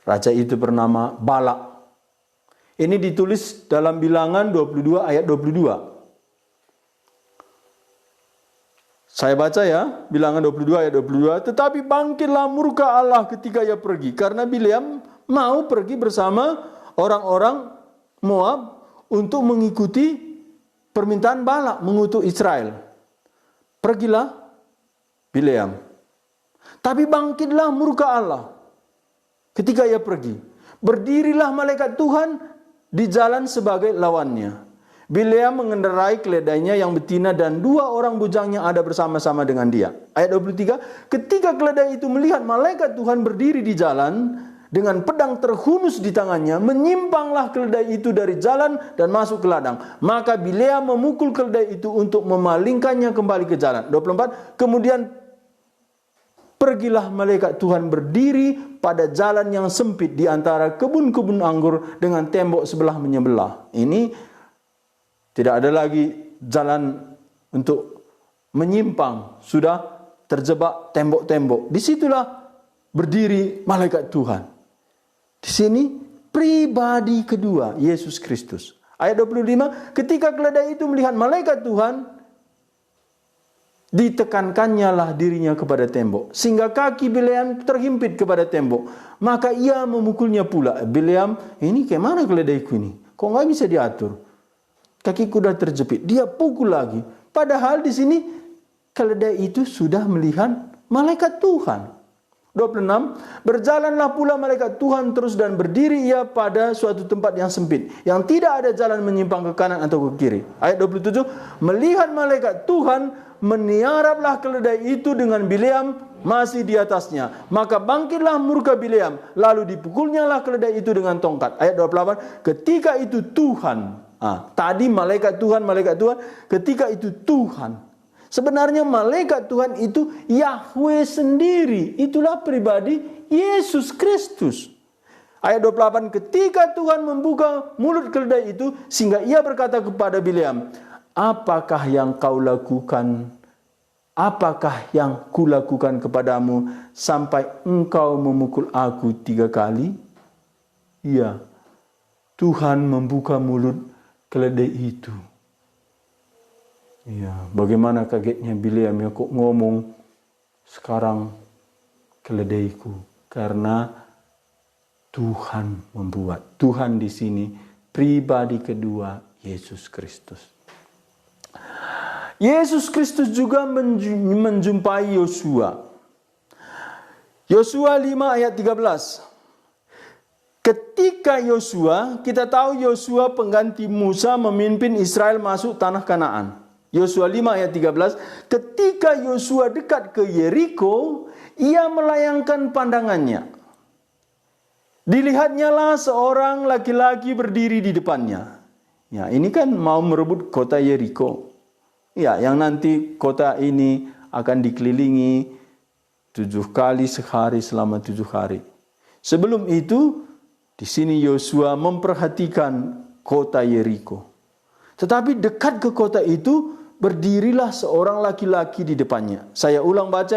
Raja itu bernama Balak. Ini ditulis dalam Bilangan 22 ayat 22. Saya baca ya, Bilangan 22 ayat 22. Tetapi bangkitlah murka Allah ketika ia pergi. Karena Bileam mau pergi bersama orang-orang Moab untuk mengikuti permintaan Balak mengutuk Israel. Pergilah Bileam. Tapi bangkitlah murka Allah ketika ia pergi. Berdirilah malaikat Tuhan di jalan sebagai lawannya. Bileam mengendarai keledainya yang betina dan 2 orang bujangnya ada bersama-sama dengan dia. Ayat 23, ketika keledai itu melihat malaikat Tuhan berdiri di jalan dengan pedang terhunus di tangannya, menyimpanglah keledai itu dari jalan dan masuk ke ladang. Maka Bileam memukul keledai itu untuk memalingkannya kembali ke jalan. 24, kemudian Pergilah malaikat Tuhan berdiri pada jalan yang sempit di antara kebun-kebun anggur dengan tembok sebelah menyebelah. Ini tidak ada lagi jalan untuk menyimpang. Sudah terjebak tembok-tembok. Disitulah berdiri malaikat Tuhan. Di sini pribadi kedua Yesus Kristus. Ayat 25, ketika keledai itu melihat malaikat Tuhan, ditekankannya lah dirinya kepada tembok, sehingga kaki Bileam terhimpit kepada tembok. Maka ia memukulnya pula. Bileam, ini kayak mana keledaiku ini? Kok nggak bisa diatur? Kaki kuda terjepit. Dia pukul lagi. Padahal di sini keledai itu sudah melihat malaikat Tuhan. 26, berjalanlah pula malaikat Tuhan terus dan berdiri ia pada suatu tempat yang sempit, yang tidak ada jalan menyimpang ke kanan atau ke kiri. Ayat 27, melihat malaikat Tuhan, meniaraplah keledai itu dengan Bileam masih di atasnya. Maka bangkitlah murka Bileam, lalu dipukulnya lah keledai itu dengan tongkat. Ayat 28, ketika itu Tuhan, tadi malaikat Tuhan, ketika itu Tuhan. Sebenarnya malaikat Tuhan itu Yahweh sendiri. Itulah pribadi Yesus Kristus. Ayat 28, ketika Tuhan membuka mulut keledai itu, sehingga ia berkata kepada Bileam, apakah yang kau lakukan? Apakah yang kulakukan kepadamu sampai engkau memukul aku 3 kali? Iya, Tuhan membuka mulut keledai itu. Iya, bagaimana kagetnya Bileam, ya kok ngomong sekarang keledaiku, karena Tuhan membuat. Tuhan di sini pribadi kedua Yesus Kristus. Yesus Kristus juga menjumpai Yosua. Yosua 5 ayat 13. Ketika Yosua, kita tahu Yosua pengganti Musa memimpin Israel masuk tanah Kanaan. Yosua 5 ayat 13, ketika Yosua dekat ke Yeriko, ia melayangkan pandangannya. Dilihatnya lah seorang laki-laki berdiri di depannya. Ya, ini kan mau merebut kota Yeriko. Ya, yang nanti kota ini akan dikelilingi 7 kali sehari selama 7 hari. Sebelum itu, di sini Yosua memperhatikan kota Yeriko. Tetapi dekat ke kota itu, berdirilah seorang laki-laki di depannya. Saya ulang baca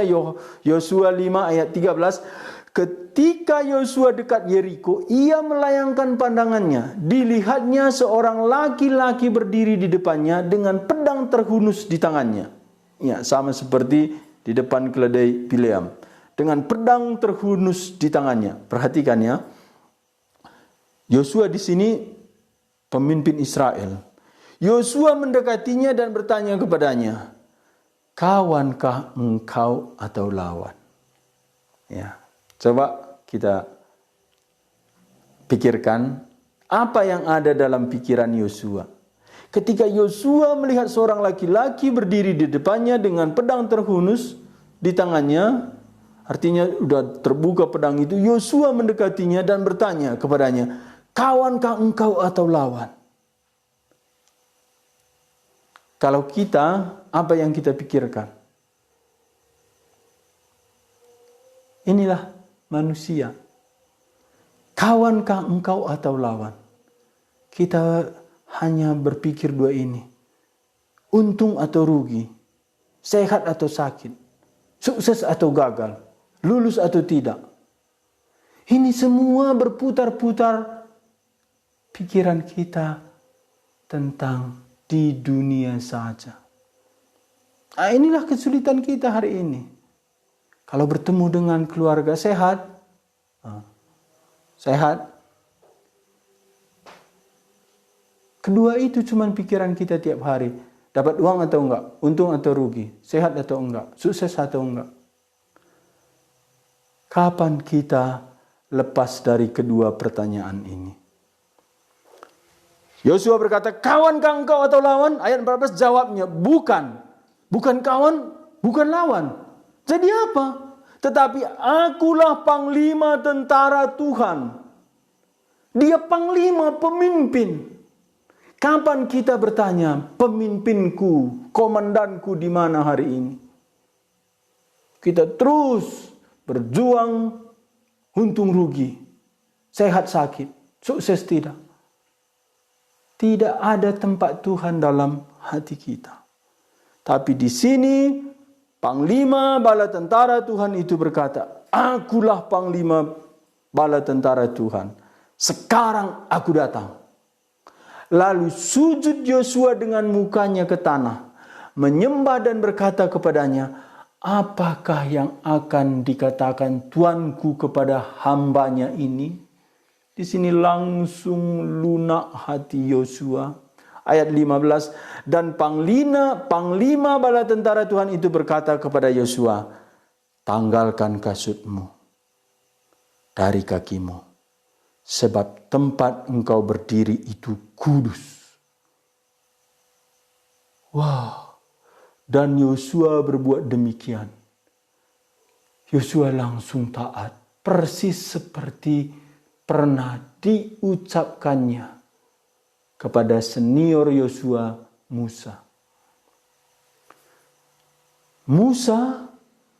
Yosua 5 ayat 13. Ketika Yosua dekat Yeriko, ia melayangkan pandangannya. Dilihatnya seorang laki-laki berdiri di depannya dengan pedang terhunus di tangannya. Ya, sama seperti di depan keledai Bileam. Dengan pedang terhunus di tangannya. Perhatikan ya. Yosua di sini pemimpin Israel. Yosua mendekatinya dan bertanya kepadanya, kawankah engkau atau lawan? Ya, coba kita pikirkan apa yang ada dalam pikiran Yosua. Ketika Yosua melihat seorang laki-laki berdiri di depannya dengan pedang terhunus di tangannya, artinya sudah terbuka pedang itu, Yosua mendekatinya dan bertanya kepadanya, kawankah engkau atau lawan? Kalau kita, apa yang kita pikirkan? Inilah manusia. Kawankah engkau atau lawan? Kita hanya berpikir 2 ini. Untung atau rugi. Sehat atau sakit. Sukses atau gagal. Lulus atau tidak. Ini semua berputar-putar pikiran kita tentang di dunia saja. Inilah kesulitan kita hari ini. Kalau bertemu dengan keluarga sehat, kedua itu cuma pikiran kita tiap hari. Dapat uang atau enggak, untung atau rugi, sehat atau enggak, sukses atau enggak. Kapan kita lepas dari kedua pertanyaan ini? Yosua berkata, kawankah engkau atau lawan? Ayat 14 jawabnya, bukan. Bukan kawan, bukan lawan. Jadi apa? Tetapi akulah panglima tentara Tuhan. Dia panglima, pemimpin. Kapan kita bertanya, pemimpinku, komandanku di mana hari ini? Kita terus berjuang, untung rugi, sehat sakit, sukses tidak. Tidak ada tempat Tuhan dalam hati kita. Tapi di sini Panglima bala tentara Tuhan itu berkata, "Akulah Panglima bala tentara Tuhan. Sekarang aku datang." Lalu sujud Yosua dengan mukanya ke tanah, menyembah dan berkata kepadanya, "Apakah yang akan dikatakan Tuanku kepada hambanya ini?" Di sini langsung lunak hati Yosua. Ayat 15, dan panglima bala tentara Tuhan itu berkata kepada Yosua, "Tanggalkan kasutmu dari kakimu, sebab tempat engkau berdiri itu kudus." Wah, dan Yosua berbuat demikian. Yosua langsung taat, persis seperti pernah diucapkannya kepada senior Yosua, Musa. Musa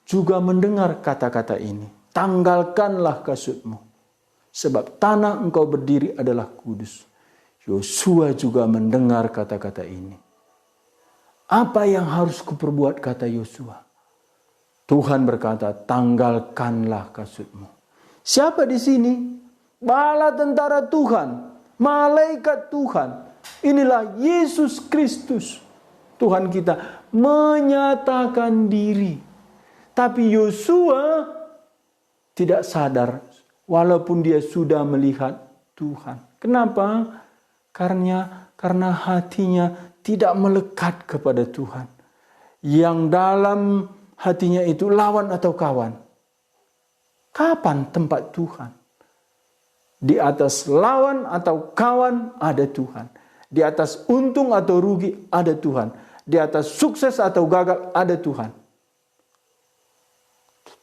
juga mendengar kata-kata ini. "Tanggalkanlah kasutmu, sebab tanah engkau berdiri adalah kudus." Yosua juga mendengar kata-kata ini. "Apa yang harus kuperbuat?" kata Yosua. Tuhan berkata, "Tanggalkanlah kasutmu." Siapa di sini? Bala tentara Tuhan, malaikat Tuhan. Inilah Yesus Kristus, Tuhan kita, menyatakan diri. Tapi Yosua tidak sadar, walaupun dia sudah melihat Tuhan. Kenapa? Karena hatinya tidak melekat kepada Tuhan. Yang dalam hatinya itu lawan atau kawan. Kapan tempat Tuhan? Di atas lawan atau kawan ada Tuhan. Di atas untung atau rugi ada Tuhan. Di atas sukses atau gagal ada Tuhan.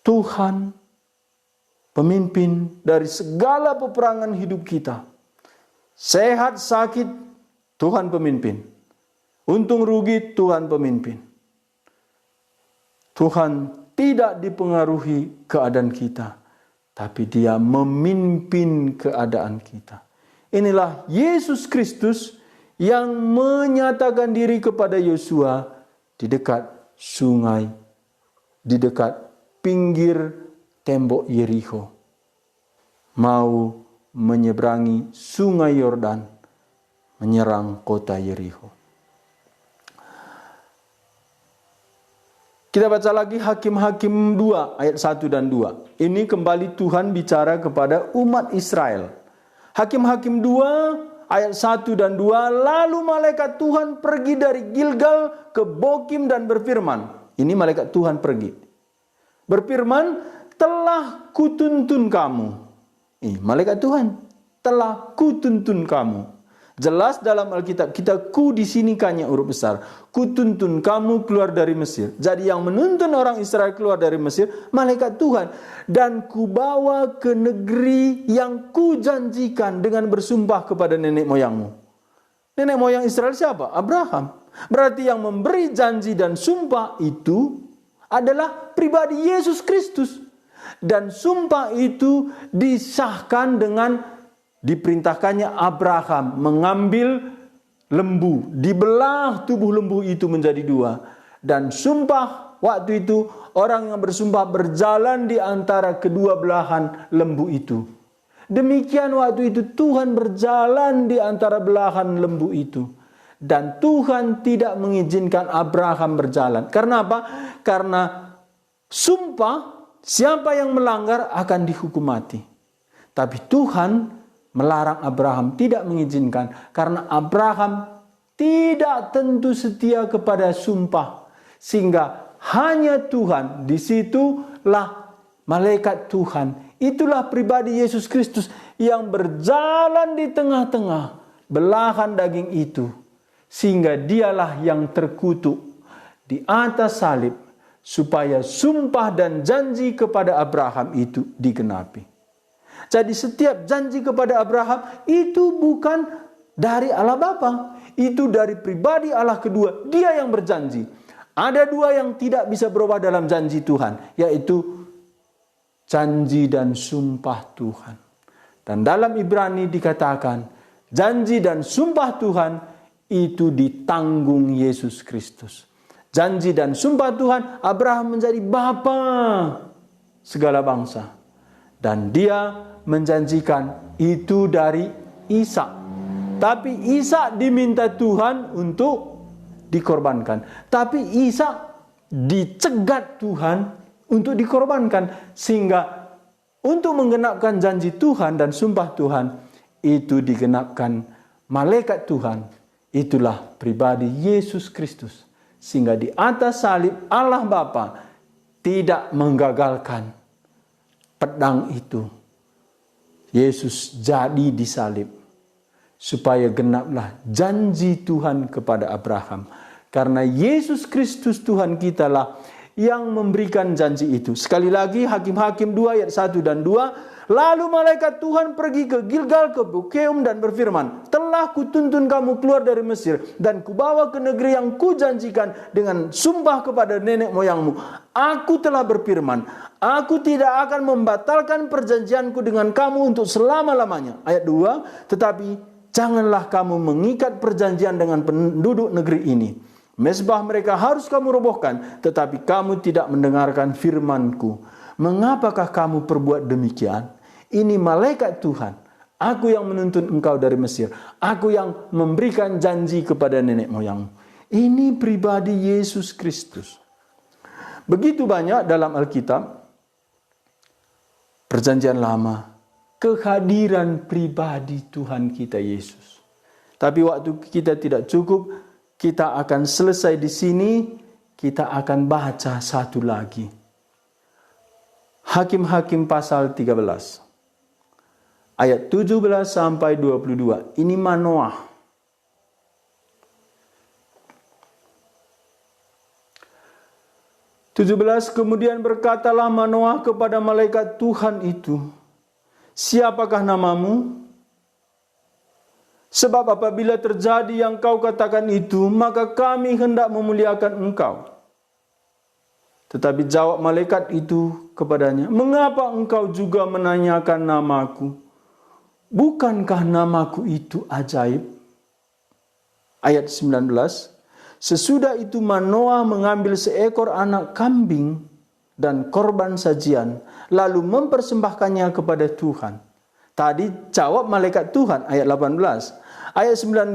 Tuhan pemimpin dari segala peperangan hidup kita. Sehat sakit, Tuhan pemimpin. Untung rugi, Tuhan pemimpin. Tuhan tidak dipengaruhi keadaan kita, tapi Dia memimpin keadaan kita. Inilah Yesus Kristus yang menyatakan diri kepada Yosua di dekat sungai, di dekat pinggir tembok Yerikho, mau menyeberangi sungai Yordan, menyerang kota Yerikho. Kita baca lagi Hakim-Hakim 2 ayat 1 dan 2. Ini kembali Tuhan bicara kepada umat Israel. Hakim-Hakim 2 ayat 1 dan 2. Lalu malaikat Tuhan pergi dari Gilgal ke Bokim dan berfirman. Ini malaikat Tuhan pergi. Berfirman, "Telah kutuntun kamu." Malaikat Tuhan, "Telah kutuntun kamu." Jelas dalam Alkitab kita, ku di sini kannya huruf besar. Kutuntun kamu keluar dari Mesir. Jadi yang menuntun orang Israel keluar dari Mesir, malaikat Tuhan. Dan kubawa ke negeri yang kujanjikan dengan bersumpah kepada nenek moyangmu. Nenek moyang Israel siapa? Abraham. Berarti yang memberi janji dan sumpah itu adalah pribadi Yesus Kristus. Dan sumpah itu disahkan dengan diperintahkannya Abraham mengambil lembu, dibelah tubuh lembu itu menjadi dua. Dan sumpah waktu itu orang yang bersumpah berjalan di antara kedua belahan lembu itu. Demikian waktu itu Tuhan berjalan di antara belahan lembu itu. Dan Tuhan tidak mengizinkan Abraham berjalan. Karena apa? Karena sumpah siapa yang melanggar akan dihukum mati. Tapi Tuhan melarang Abraham, tidak mengizinkan, karena Abraham tidak tentu setia kepada sumpah, sehingga hanya Tuhan, disitulah malaikat Tuhan, itulah pribadi Yesus Kristus yang berjalan di tengah-tengah belahan daging itu, sehingga dialah yang terkutuk di atas salib, supaya sumpah dan janji kepada Abraham itu digenapi. Jadi setiap janji kepada Abraham itu bukan dari Allah Bapa, itu dari pribadi Allah kedua. Dia yang berjanji. Ada dua yang tidak bisa berubah dalam janji Tuhan, yaitu janji dan sumpah Tuhan. Dan dalam Ibrani dikatakan, janji dan sumpah Tuhan itu ditanggung Yesus Kristus. Janji dan sumpah Tuhan, Abraham menjadi bapa segala bangsa. Dan dia menjanjikan itu dari Ishak. Tapi Ishak diminta Tuhan untuk dikorbankan. Tapi Ishak dicegat Tuhan untuk dikorbankan. Sehingga untuk menggenapkan janji Tuhan dan sumpah Tuhan, itu digenapkan malaikat Tuhan. Itulah pribadi Yesus Kristus. Sehingga di atas salib Allah Bapa tidak menggagalkan pedang itu. Yesus jadi disalib supaya genaplah janji Tuhan kepada Abraham. Karena Yesus Kristus Tuhan kita lah yang memberikan janji itu. Sekali lagi Hakim-Hakim 2 ayat 1 dan 2. Lalu malaikat Tuhan pergi ke Gilgal, ke Bokeum dan berfirman, telah kutuntun kamu keluar dari Mesir dan kubawa ke negeri yang kujanjikan dengan sumpah kepada nenek moyangmu. Aku telah berfirman, aku tidak akan membatalkan perjanjianku dengan kamu untuk selama-lamanya. Ayat 2, tetapi janganlah kamu mengikat perjanjian dengan penduduk negeri ini. Mezbah mereka harus kamu robohkan, tetapi kamu tidak mendengarkan firman-Ku. Mengapakah kamu perbuat demikian? Ini malaikat Tuhan. Aku yang menuntun engkau dari Mesir. Aku yang memberikan janji kepada nenek moyangmu. Ini pribadi Yesus Kristus. Begitu banyak dalam Alkitab, Perjanjian Lama, kehadiran pribadi Tuhan kita Yesus. Tapi waktu kita tidak cukup, kita akan selesai di sini, kita akan baca satu lagi. Hakim-Hakim pasal 13. Ayat 17 sampai 22. Ini Manoah. Kemudian berkatalah Manoah kepada malaikat Tuhan itu, siapakah namamu? Sebab apabila terjadi yang kau katakan itu, maka kami hendak memuliakan engkau. Tetapi jawab malaikat itu kepadanya, mengapa engkau juga menanyakan namaku? Bukankah namaku itu ajaib? Ayat 19, sesudah itu Manoah mengambil seekor anak kambing dan korban sajian, lalu mempersembahkannya kepada Tuhan. Tadi jawab malaikat Tuhan, ayat 18. Ayat 19,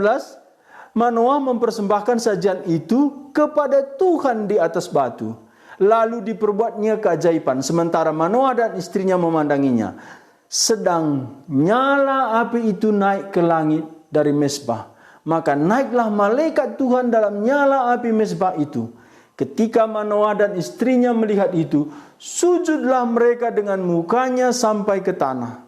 Manoah mempersembahkan sajian itu kepada Tuhan di atas batu. Lalu diperbuatnya keajaiban, sementara Manoah dan istrinya memandanginya. Sedang nyala api itu naik ke langit dari mezbah. Maka naiklah malaikat Tuhan dalam nyala api mezbah itu. Ketika Manoah dan istrinya melihat itu, sujudlah mereka dengan mukanya sampai ke tanah.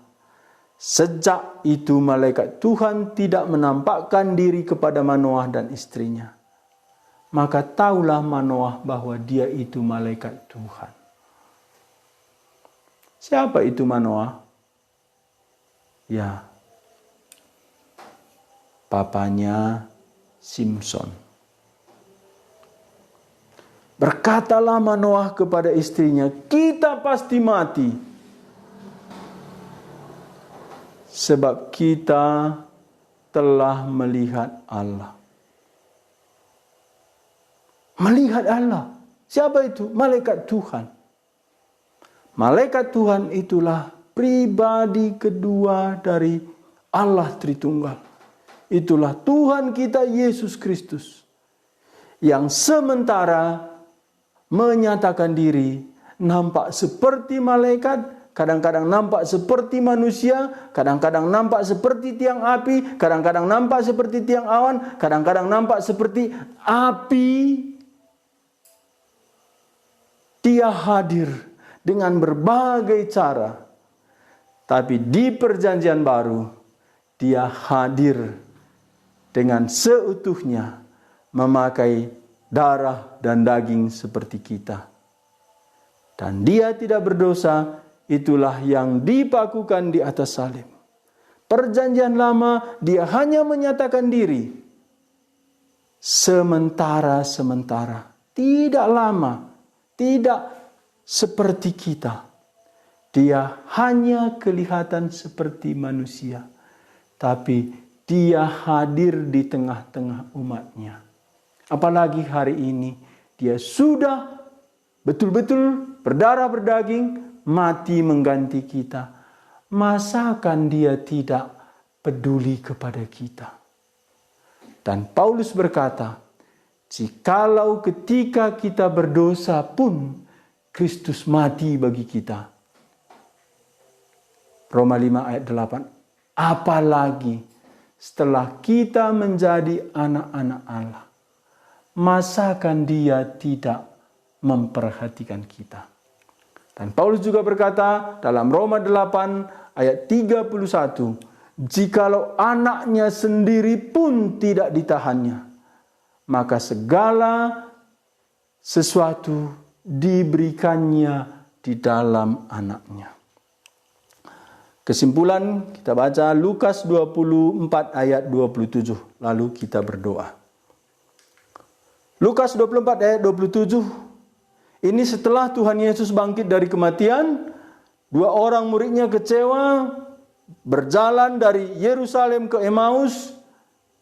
Sejak itu malaikat Tuhan tidak menampakkan diri kepada Manoah dan istrinya. Maka taulah Manoah bahwa dia itu malaikat Tuhan. Siapa itu Manoah? Ya, papanya Simson. Berkatalah Manoah kepada istrinya, kita pasti mati. Sebab kita telah melihat Allah. Melihat Allah. Siapa itu? Malaikat Tuhan. Malaikat Tuhan itulah pribadi kedua dari Allah Tritunggal. Itulah Tuhan kita Yesus Kristus. Yang sementara menyatakan diri, nampak seperti malaikat, kadang-kadang nampak seperti manusia, kadang-kadang nampak seperti tiang api, kadang-kadang nampak seperti tiang awan, kadang-kadang nampak seperti api. Dia hadir dengan berbagai cara. Tapi di perjanjian baru, dia hadir dengan seutuhnya, memakai darah dan daging seperti kita. Dan dia tidak berdosa. Itulah yang dipakukan di atas salib. Perjanjian lama dia hanya menyatakan diri. Sementara-sementara. Tidak lama. Tidak seperti kita. Dia hanya kelihatan seperti manusia, tapi dia hadir di tengah-tengah umatnya. Apalagi hari ini, dia sudah betul-betul berdarah berdaging, mati mengganti kita. Masakan dia tidak peduli kepada kita? Dan Paulus berkata, jikalau ketika kita berdosa pun Kristus mati bagi kita. Roma 5 ayat 8. Apalagi setelah kita menjadi anak-anak Allah, masakan dia tidak memperhatikan kita? Dan Paulus juga berkata dalam Roma 8 ayat 31, jikalau anaknya sendiri pun tidak ditahannya, maka segala sesuatu diberikannya di dalam anaknya. Kesimpulan, kita baca Lukas 24 ayat 27, lalu kita berdoa. Lukas 24 ayat 27, ini setelah Tuhan Yesus bangkit dari kematian, dua orang muridnya kecewa, berjalan dari Yerusalem ke Emmaus,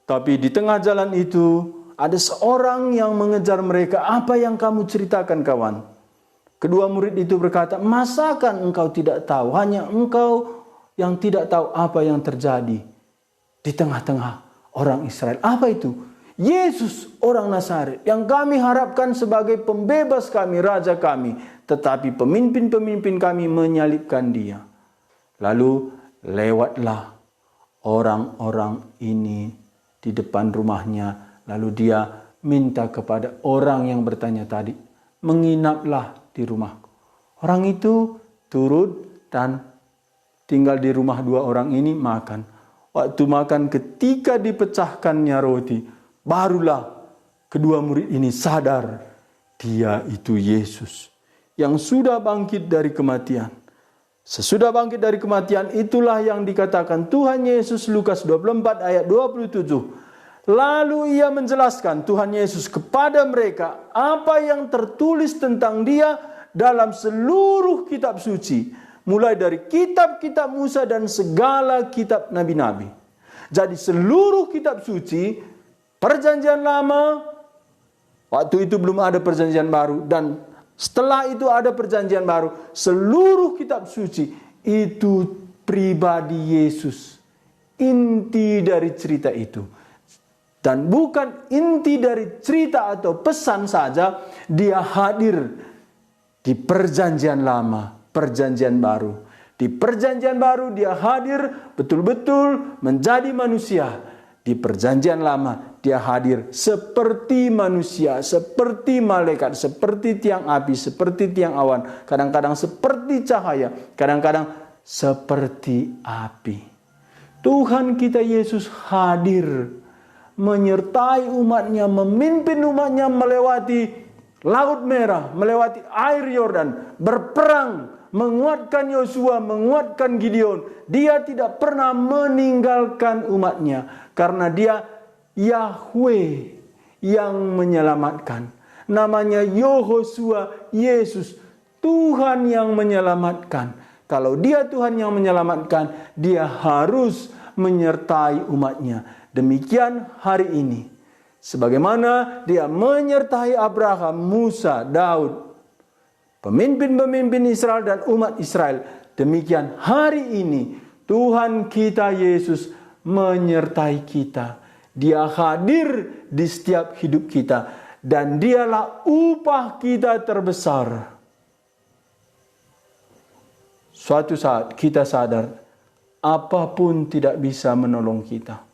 tapi di tengah jalan itu ada seorang yang mengejar mereka. Apa yang kamu ceritakan, kawan? Kedua murid itu berkata, masakan engkau tidak tahu? Hanya engkau yang tidak tahu apa yang terjadi di tengah-tengah orang Israel. Apa itu? Yesus orang Nazaret yang kami harapkan sebagai pembebas kami, raja kami. Tetapi pemimpin-pemimpin kami menyalibkan dia. Lalu lewatlah orang-orang ini di depan rumahnya. Lalu dia minta kepada orang yang bertanya tadi, menginaplah di rumahku. Orang itu turut dan tinggal di rumah dua orang ini, makan. Waktu makan, ketika dipecahkannya roti, barulah kedua murid ini sadar dia itu Yesus yang sudah bangkit dari kematian. Sesudah bangkit dari kematian, itulah yang dikatakan Tuhan Yesus, Lukas 24 ayat 27. Lalu ia menjelaskan, Tuhan Yesus, kepada mereka apa yang tertulis tentang dia dalam seluruh kitab suci, mulai dari kitab-kitab Musa dan segala kitab nabi-nabi. Jadi seluruh kitab suci, perjanjian lama, waktu itu belum ada perjanjian baru, dan setelah itu ada perjanjian baru, seluruh kitab suci itu pribadi Yesus. Inti dari cerita itu. Dan bukan inti dari cerita atau pesan saja, dia hadir di perjanjian lama, perjanjian baru. Di perjanjian baru dia hadir betul-betul menjadi manusia. Di perjanjian lama dia hadir seperti manusia, seperti malaikat, seperti tiang api, seperti tiang awan. Kadang-kadang seperti cahaya, kadang-kadang seperti api. Tuhan kita Yesus hadir menyertai umatnya, memimpin umatnya melewati Laut Merah, melewati air Yordan, berperang, menguatkan Yosua, menguatkan Gideon. Dia tidak pernah meninggalkan umatnya karena dia Yahweh yang menyelamatkan. Namanya Yehosua, Yesus, Tuhan yang menyelamatkan. Kalau dia Tuhan yang menyelamatkan, dia harus menyertai umatnya. Demikian hari ini. Sebagaimana dia menyertai Abraham, Musa, Daud, pemimpin-pemimpin Israel dan umat Israel. Demikian hari ini Tuhan kita Yesus menyertai kita. Dia hadir di setiap hidup kita. Dan dialah upah kita terbesar. Suatu saat kita sadar, apapun tidak bisa menolong kita.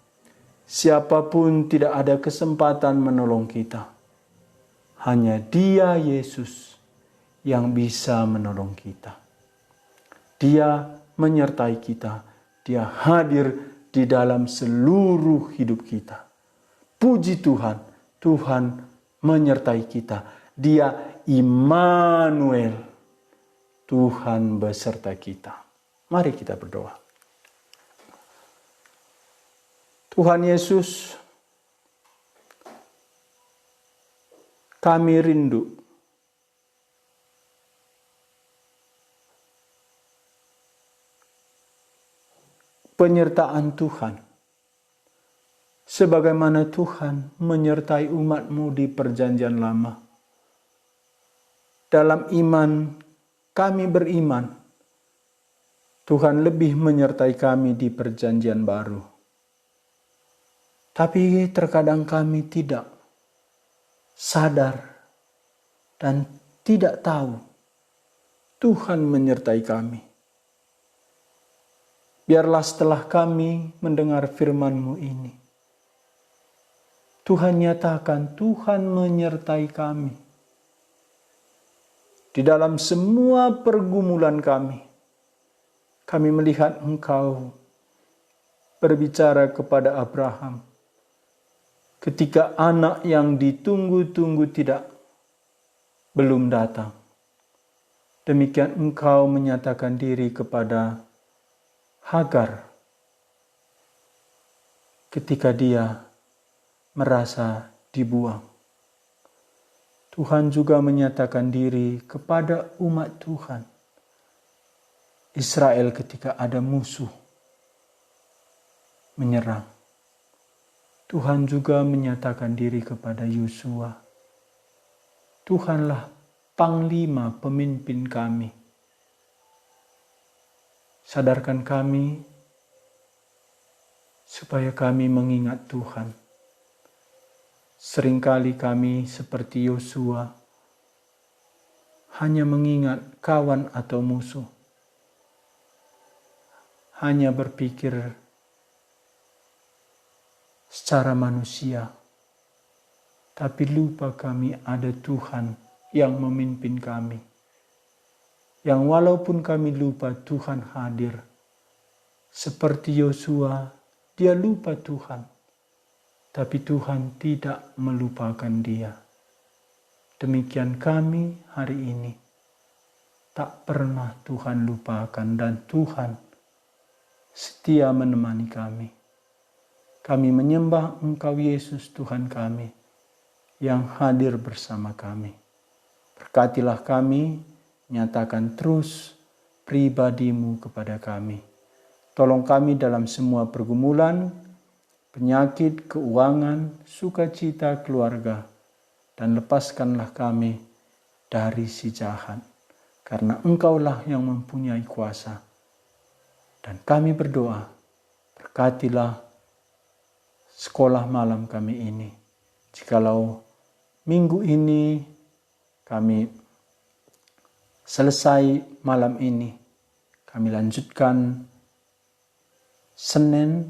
Siapapun tidak ada kesempatan menolong kita. Hanya Dia Yesus yang bisa menolong kita. Dia menyertai kita. Dia hadir di dalam seluruh hidup kita. Puji Tuhan, Tuhan menyertai kita. Dia Immanuel, Tuhan beserta kita. Mari kita berdoa. Tuhan Yesus, kami rindu penyertaan Tuhan. Sebagaimana Tuhan menyertai umat-Mu di perjanjian lama. Dalam iman kami beriman, Tuhan lebih menyertai kami di perjanjian baru. Tapi terkadang kami tidak sadar dan tidak tahu Tuhan menyertai kami. Biarlah setelah kami mendengar firman-Mu ini, Tuhan nyatakan Tuhan menyertai kami. Di dalam semua pergumulan kami melihat Engkau berbicara kepada Abraham. Ketika anak yang ditunggu-tunggu belum datang. Demikian Engkau menyatakan diri kepada Hagar ketika dia merasa dibuang. Tuhan juga menyatakan diri kepada umat Tuhan Israel ketika ada musuh menyerang. Tuhan juga menyatakan diri kepada Yosua. Tuhanlah panglima pemimpin kami. Sadarkan kami supaya kami mengingat Tuhan. Seringkali kami seperti Yosua hanya mengingat kawan atau musuh. Hanya berpikir secara manusia. Tapi lupa kami ada Tuhan yang memimpin kami. Yang walaupun kami lupa Tuhan hadir. Seperti Yosua, dia lupa Tuhan. Tapi Tuhan tidak melupakan dia. Demikian kami hari ini. Tak pernah Tuhan lupakan dan Tuhan setia menemani kami. Kami menyembah Engkau Yesus Tuhan kami yang hadir bersama kami. Berkatilah kami, nyatakan terus pribadi-Mu kepada kami. Tolong kami dalam semua pergumulan, penyakit, keuangan, sukacita keluarga, dan lepaskanlah kami dari si jahat. Karena Engkaulah yang mempunyai kuasa. Dan kami berdoa, berkatilah sekolah malam kami ini. Jikalau minggu ini kami selesai malam ini, kami lanjutkan Senin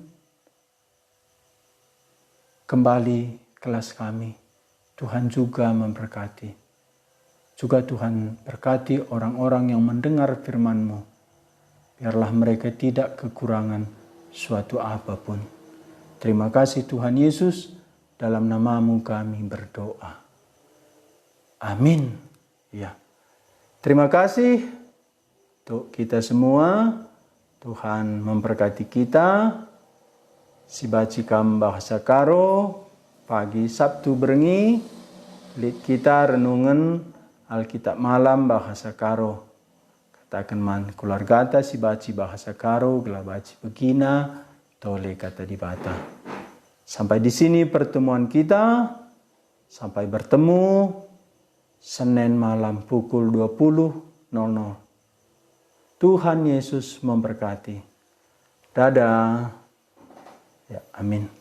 kembali kelas kami. Tuhan juga memberkati. Juga Tuhan berkati orang-orang yang mendengar firman-Mu. Biarlah mereka tidak kekurangan suatu apapun. Terima kasih Tuhan Yesus, dalam nama-Mu kami berdoa. Amin. Ya. Terima kasih untuk kita semua. Tuhan memberkati kita. Sibacikam bahasa Karo, pagi Sabtu Berengi, lid kita renungan Alkitab malam bahasa Karo. Katakan man keluargata si baci bahasa Karo, gelabaci begina, tole kata dibata. Sampai di sini pertemuan kita. Sampai bertemu Senin malam pukul 20.00. Tuhan Yesus memberkati. Dadah. Ya, amin.